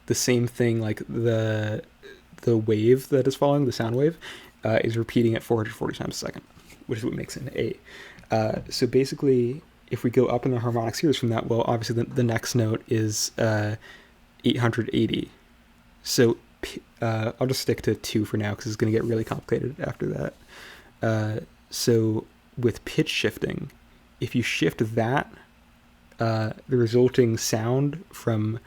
the same thing, like the wave that is following, the sound wave, is repeating at 440 times a second, which is what makes it an A. So basically, if we go up in the harmonic series from that, well, obviously the next note is 880. So I'll just stick to 2 for now because it's going to get really complicated after that. So with pitch shifting, if you shift that, the resulting sound from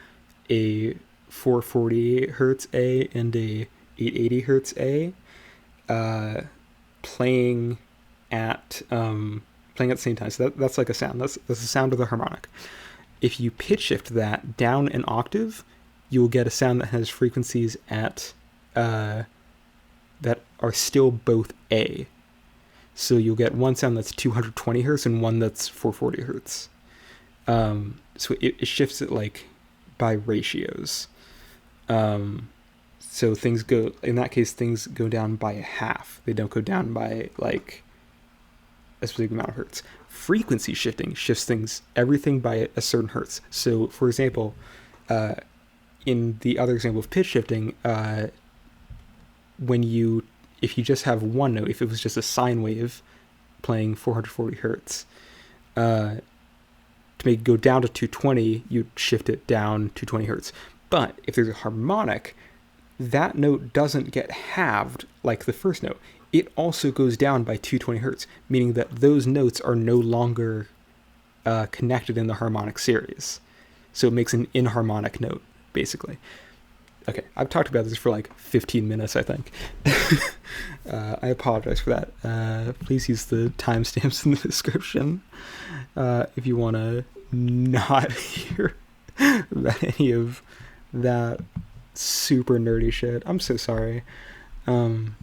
a 440 hertz A and a 880 hertz A, playing at the same time. So that's like a sound. That's the sound of the harmonic. If you pitch shift that down an octave, you will get a sound that has frequencies at that are still both A. So you'll get one sound that's 220 hertz and one that's 440 hertz. So it shifts it like by ratios. So things go, in that case, things go down by a half. They don't go down by like a specific amount of hertz. Frequency shifting shifts everything by a certain hertz. So for example, in the other example of pitch shifting, if you just have one note, if it was just a sine wave playing 440 hertz, to make it go down to 220, you'd shift it down 220 hertz. But if there's a harmonic, that note doesn't get halved like the first note. It also goes down by 220 hertz, meaning that those notes are no longer connected in the harmonic series. So it makes an inharmonic note, basically. Okay, I've talked about this for like 15 minutes, I think. I apologize for that. Please use the timestamps in the description if you want to not hear about any of that super nerdy shit. I'm so sorry. But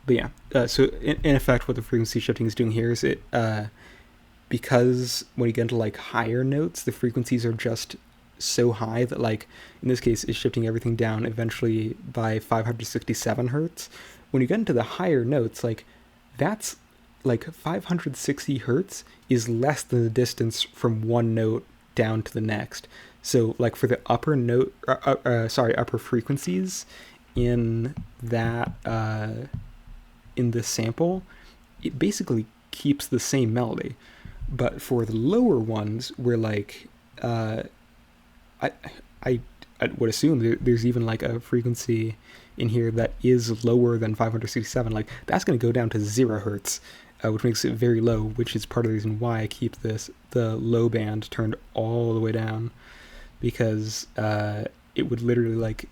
yeah, so in effect, what the frequency shifting is doing here is it, because when you get into like higher notes, the frequencies are just so high that, like, in this case, it's shifting everything down eventually by 567 hertz. When you get into the higher notes, like, that's like 560 hertz is less than the distance from one note down to the next. So like for the upper note, upper frequencies in that, in this sample, it basically keeps the same melody. But for the lower ones, where like, I would assume there's even like a frequency in here that is lower than 567. Like that's going to go down to 0 hertz, which makes it very low, which is part of the reason why I keep the low band turned all the way down, because it would literally like,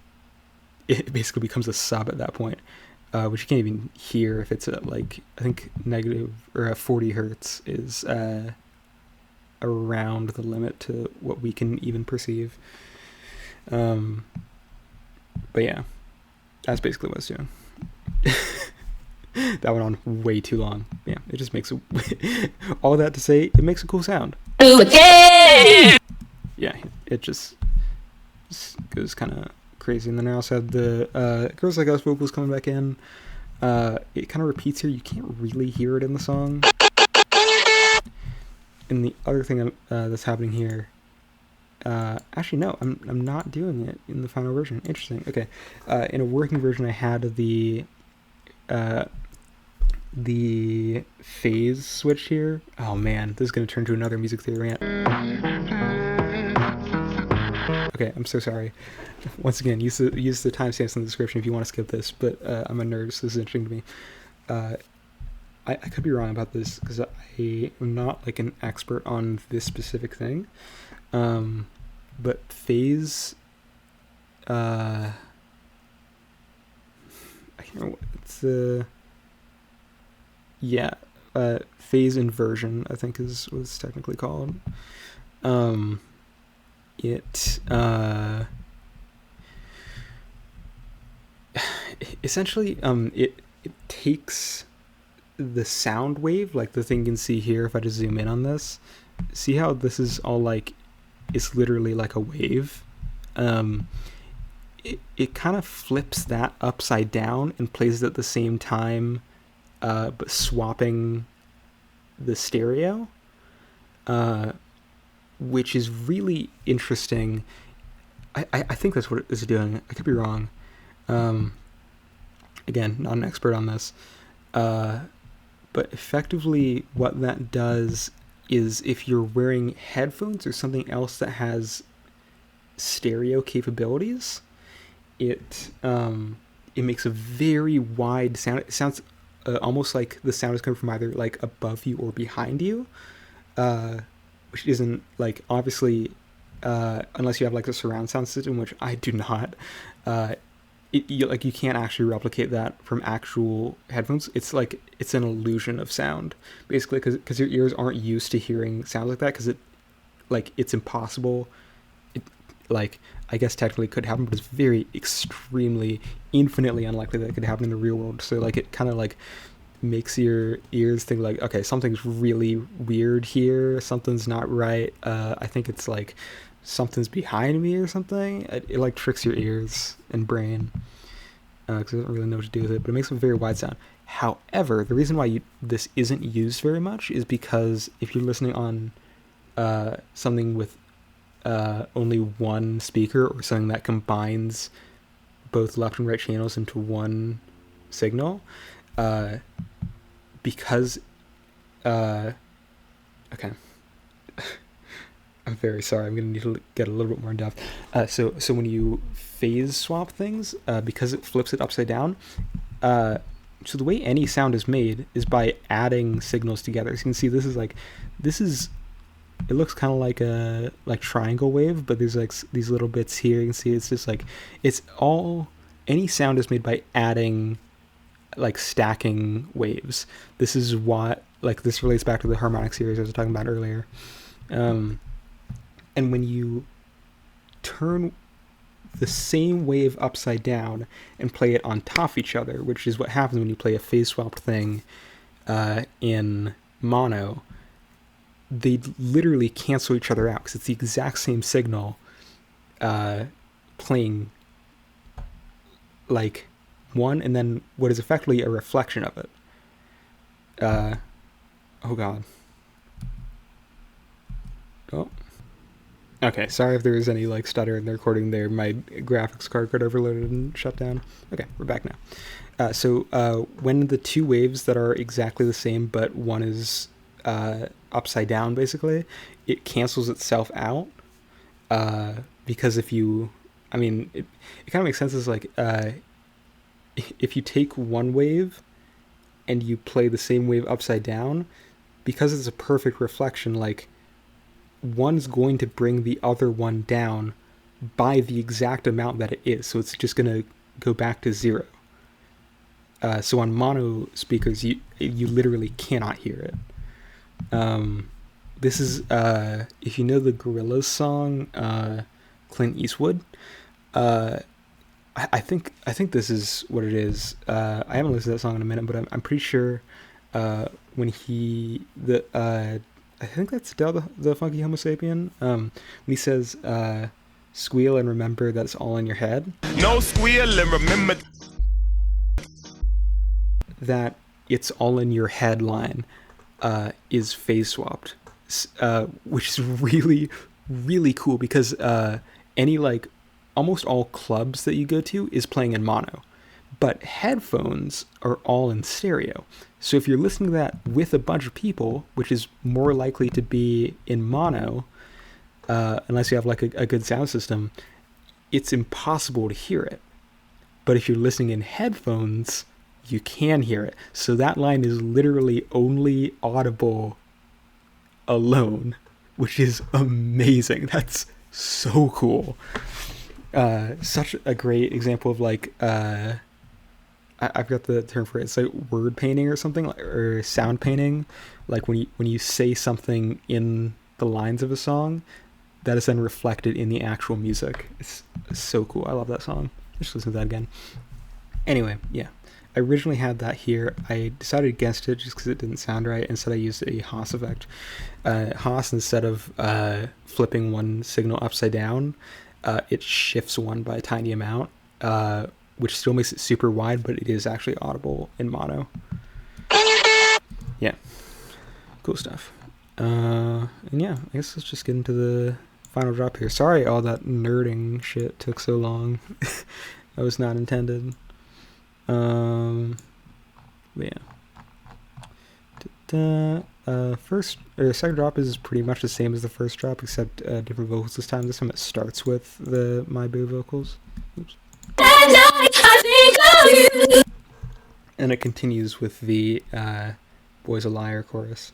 it basically becomes a sub at that point, which you can't even hear if it's at like, I think negative or 40 hertz is around the limit to what we can even perceive. But yeah, that's basically what it's doing. That went on way too long. Yeah, it just makes all that to say, it makes a cool sound. Yeah, it just goes kind of crazy. And then I also had the Girls Like Us vocals coming back in. It kind of repeats here. You can't really hear it in the song. And the other thing that's happening here, actually no, I'm not doing it in the final version. Interesting. Okay, in a working version, I had the phase switch here. Oh man, this is going to turn to another music theory rant. Okay, I'm so sorry. Once again, use the timestamps in the description if you want to skip this, but I'm a nerd, so this is interesting to me. I could be wrong about this, because I am not like an expert on this specific thing. But phase, I can't remember what it's, phase inversion, I think is what it's technically called. Essentially, it takes the sound wave, like the thing you can see here, if I just zoom in on this, see how this is all like, it's literally like a wave. It kind of flips that upside down and plays it at the same time, but swapping the stereo, which is really interesting. I think that's what it's doing. I could be wrong. Again, not an expert on this. But effectively what that does is, if you're wearing headphones or something else that has stereo capabilities, it makes a very wide sound. It sounds almost like the sound is coming from either like above you or behind you, which isn't like, obviously, unless you have like a surround sound system, which I do not. You can't actually replicate that from actual headphones. It's like, it's an illusion of sound, basically, because your ears aren't used to hearing sounds like that, because it's impossible. like, I guess technically could happen, but it's very extremely, infinitely unlikely that it could happen in the real world. So like it kind of like makes your ears think like, okay, something's really weird here, something's not right. I think it's like something's behind me or something. It like tricks your ears and brain, because it doesn't really know what to do with it, but it makes a very wide sound. However, the reason why this isn't used very much is because if you're listening on something with only one speaker, or something that combines both left and right channels into one signal, because okay, I'm very sorry, I'm gonna need to get a little bit more in depth. So when you phase swap things, because it flips it upside down, so the way any sound is made is by adding signals together. So you can see it looks kind of like a triangle wave, but there's like these little bits here. You can see it's just like, any sound is made by adding, like, stacking waves. This is what, like, this relates back to the harmonic series I was talking about earlier. And when you turn the same wave upside down and play it on top of each other, which is what happens when you play a phase swapped thing in mono, they literally cancel each other out because it's the exact same signal playing like one and then what is effectively a reflection of it. Oh god. Oh. Okay, sorry if there was any like stutter in the recording there. My graphics card got overloaded and shut down. Okay, we're back now. So when the two waves that are exactly the same but one is upside down, basically, it cancels itself out, because if you, I mean, it kind of makes sense as like, if you take one wave and you play the same wave upside down, because it's a perfect reflection, like, one's going to bring the other one down by the exact amount that it is, so it's just going to go back to zero. So on mono speakers, you literally cannot hear it. This is, if you know the Gorillaz song, Clint Eastwood, I think this is what it is. I haven't listened to that song in a minute, but I'm pretty sure when I think that's Del the Funky Homo Sapien, when he says, squeal and remember that's all in your head. No squeal and remember that it's all in your head line is phase swapped, which is really, really cool because any, like, almost all clubs that you go to is playing in mono, but headphones are all in stereo. So if you're listening to that with a bunch of people, which is more likely to be in mono, unless you have like a good sound system, it's impossible to hear it. But if you're listening in headphones, you can hear it. So that line is literally only audible alone, which is amazing. That's so cool. Such a great example of like, I've got the term for it. It's like word painting or something, or sound painting. Like when you say something in the lines of a song, that is then reflected in the actual music. It's so cool. I love that song. Just listen to that again. Anyway, yeah. I originally had that here. I decided against it just because it didn't sound right. Instead, I used a Haas effect. Haas, instead of flipping one signal upside down, it shifts one by a tiny amount, which still makes it super wide, but it is actually audible in mono. Yeah. Cool stuff. And yeah, I guess let's just get into the final drop here. Sorry all that nerding shit took so long. That was not intended. But yeah. Second drop is pretty much the same as the first drop, except different vocals this time. This time it starts with the My Boo vocals. Oops. At night, I think of you. And it continues with the Boy's a Liar chorus.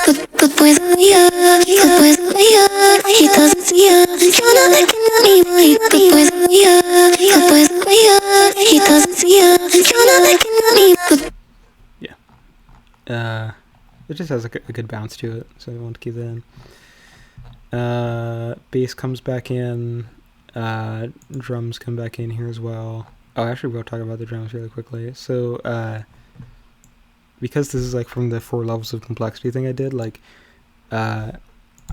Good boy's a liar, good boy's a liar, he doesn't see ya, you're not looking at me, boy. Good boy's a liar, good boy's a liar, he doesn't see ya, you're not looking at me. Yeah. It just has a good bounce to it, so I want to keep that in. Bass comes back in, drums come back in here as well. Oh, actually we'll talk about the drums really quickly. So, because this is like from the 4 levels of complexity thing I did, like, I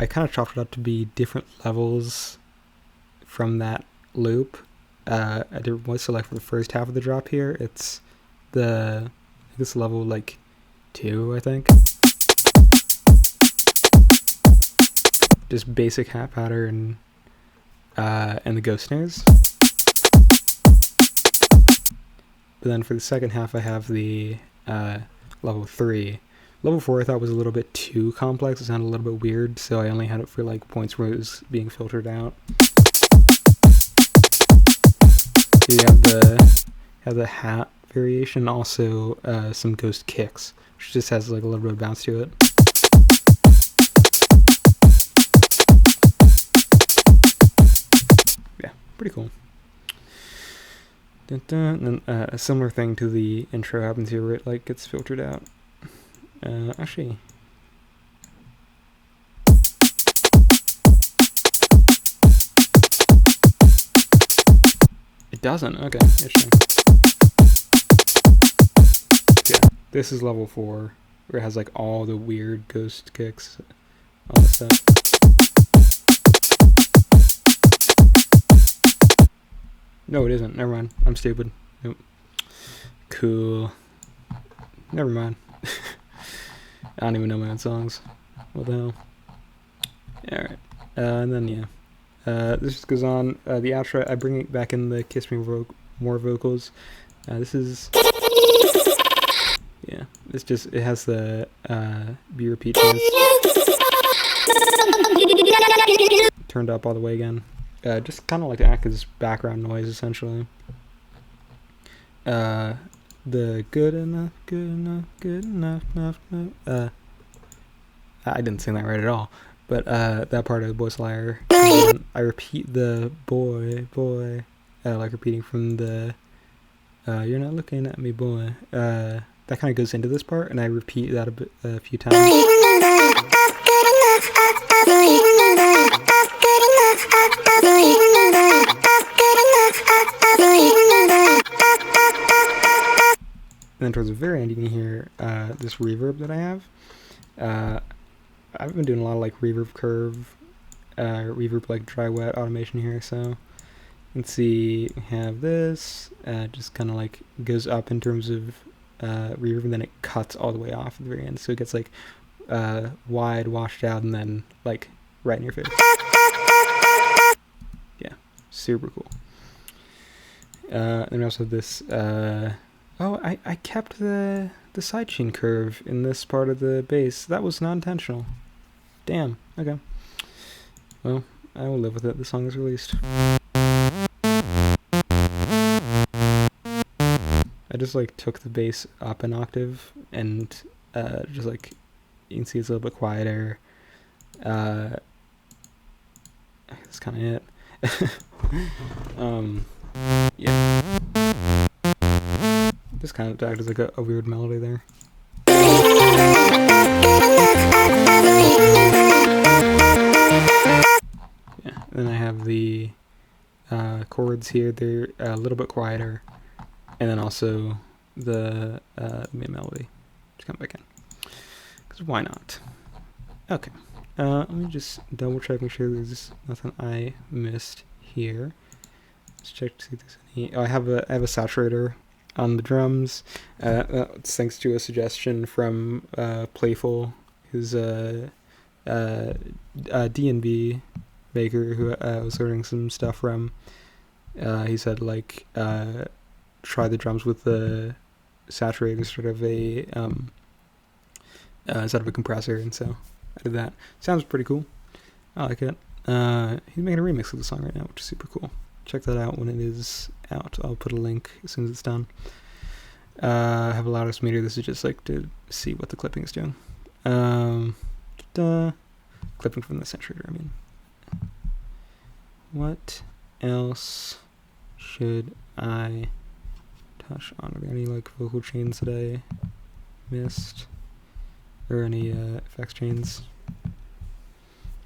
kind of chopped it up to be different levels from that loop. I did one select for the first half of the drop here. It's this level like 2, I think. Just basic hat pattern and the ghost snares. But then for the second half I have the level 3. Level 4 I thought was a little bit too complex. It sounded a little bit weird, so I only had it for like points where it was being filtered out. So you have the hat variation, also some ghost kicks, which just has like a little bit of bounce to it. Yeah, pretty cool. Dun, dun, and then a similar thing to the intro happens here, where it like gets filtered out. Actually, it doesn't. Okay, interesting. Yeah, this is level 4, where it has like all the weird ghost kicks on the set. No, it isn't. Never mind. I'm stupid. Nope. Cool. Never mind. I don't even know my own songs. What the hell? Alright. And then, yeah. This just goes on. The outro, I bring it back in the Kiss Me More vocals. This is... Yeah. It's just, it has the B repeat chance turned up all the way again. Just kind of like to act as background noise, essentially. The good enough, I didn't sing that right at all, but that part of the Boy's Liar, I repeat the boy, like repeating from the you're not looking at me, boy. That kind of goes into this part, and I repeat that a few times. And then towards the very end, you can hear this reverb that I have. I've been doing a lot of like reverb curve, reverb like dry wet automation here, so you can see we have this, just kind of like goes up in terms of reverb, and then it cuts all the way off at the very end, so it gets like wide, washed out, and then like right in your face. Yeah, super cool. And we also have this, oh, I kept the sidechain curve in this part of the bass. That was not intentional. Damn, okay. Well, I will live with it. The song is released. I just like took the bass up an octave, and just like, you can see it's a little bit quieter. That's kind of it. Yeah. Just kind of acted as like a weird melody there. Yeah, and then I have the chords here. They're a little bit quieter, and then also the main melody. Just come back in, because why not? Okay. Let me just double check, make sure there's nothing I missed here. Let's check to see if there's any. Oh, I have a saturator on the drums. It's thanks to a suggestion from Playful, who's a D&B maker who I was learning some stuff from. He said like try the drums with the saturator instead of a compressor, and so I did that. Sounds pretty cool. I like it. He's making a remix of the song right now, which is super cool. Check that out when it is out. I'll put a link as soon as it's done. I have a lattice meter. This is just like to see what the clipping is doing. Clipping from the saturator, I mean. What else should I touch on? Are there any like vocal chains that I missed? Or any effects chains?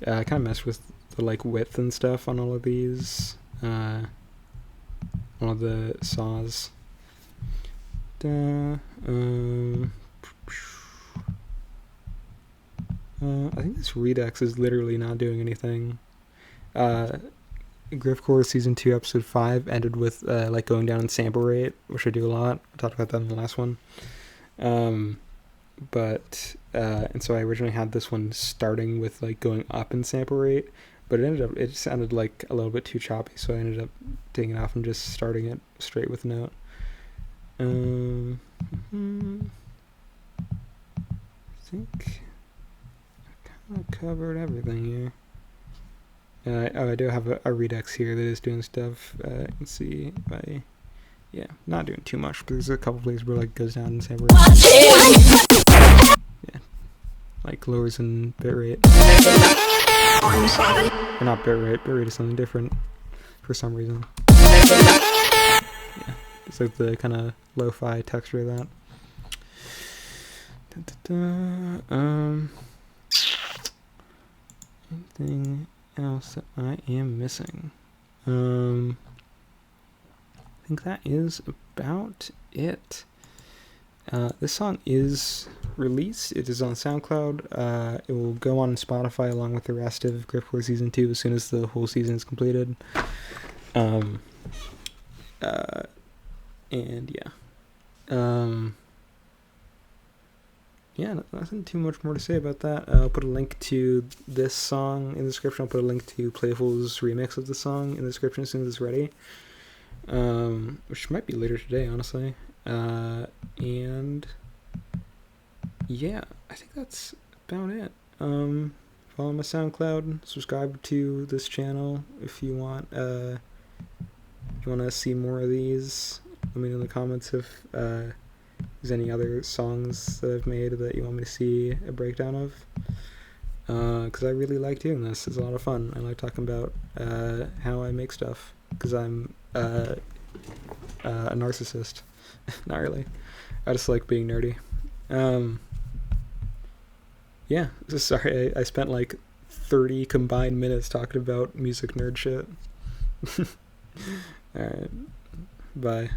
I kind of messed with the like width and stuff on all of these, all of the saws. I think this Redux is literally not doing anything. Grifcore Season 2 Episode 5 ended with like going down in sample rate, which I do a lot. I talked about that in the last one. And so I originally had this one starting with like going up in sample rate, but it sounded like a little bit too choppy, so I ended up taking it off and just starting it straight with a note. I think I kind of covered everything here. I do have a Redux here that is doing stuff. You can see if I, not doing too much, but there's a couple places where like goes down in sample rate. Yeah, like lowers in bitrate. Or not bitrate. Bitrate is something different for some reason. Yeah, it's like the kind of lo-fi texture of that. Anything else that I am missing? I think that is about it. This song is released. It is on SoundCloud. It will go on Spotify along with the rest of Grifcore Season 2 as soon as the whole season is completed. And nothing too much more to say about that. I'll put a link to this song in the description. I'll put a link to Playful's remix of the song in the description as soon as it's ready. Which might be later today, honestly. And yeah, I think that's about it. Follow my SoundCloud, subscribe to this channel if you want. If you want to see more of these, let me know in the comments if there's any other songs that I've made that you want me to see a breakdown of. Because I really like doing this. It's a lot of fun. I like talking about how I make stuff. Because I'm a narcissist. Not really. I just like being nerdy. Sorry, I spent like 30 combined minutes talking about music nerd shit. Alright. Bye.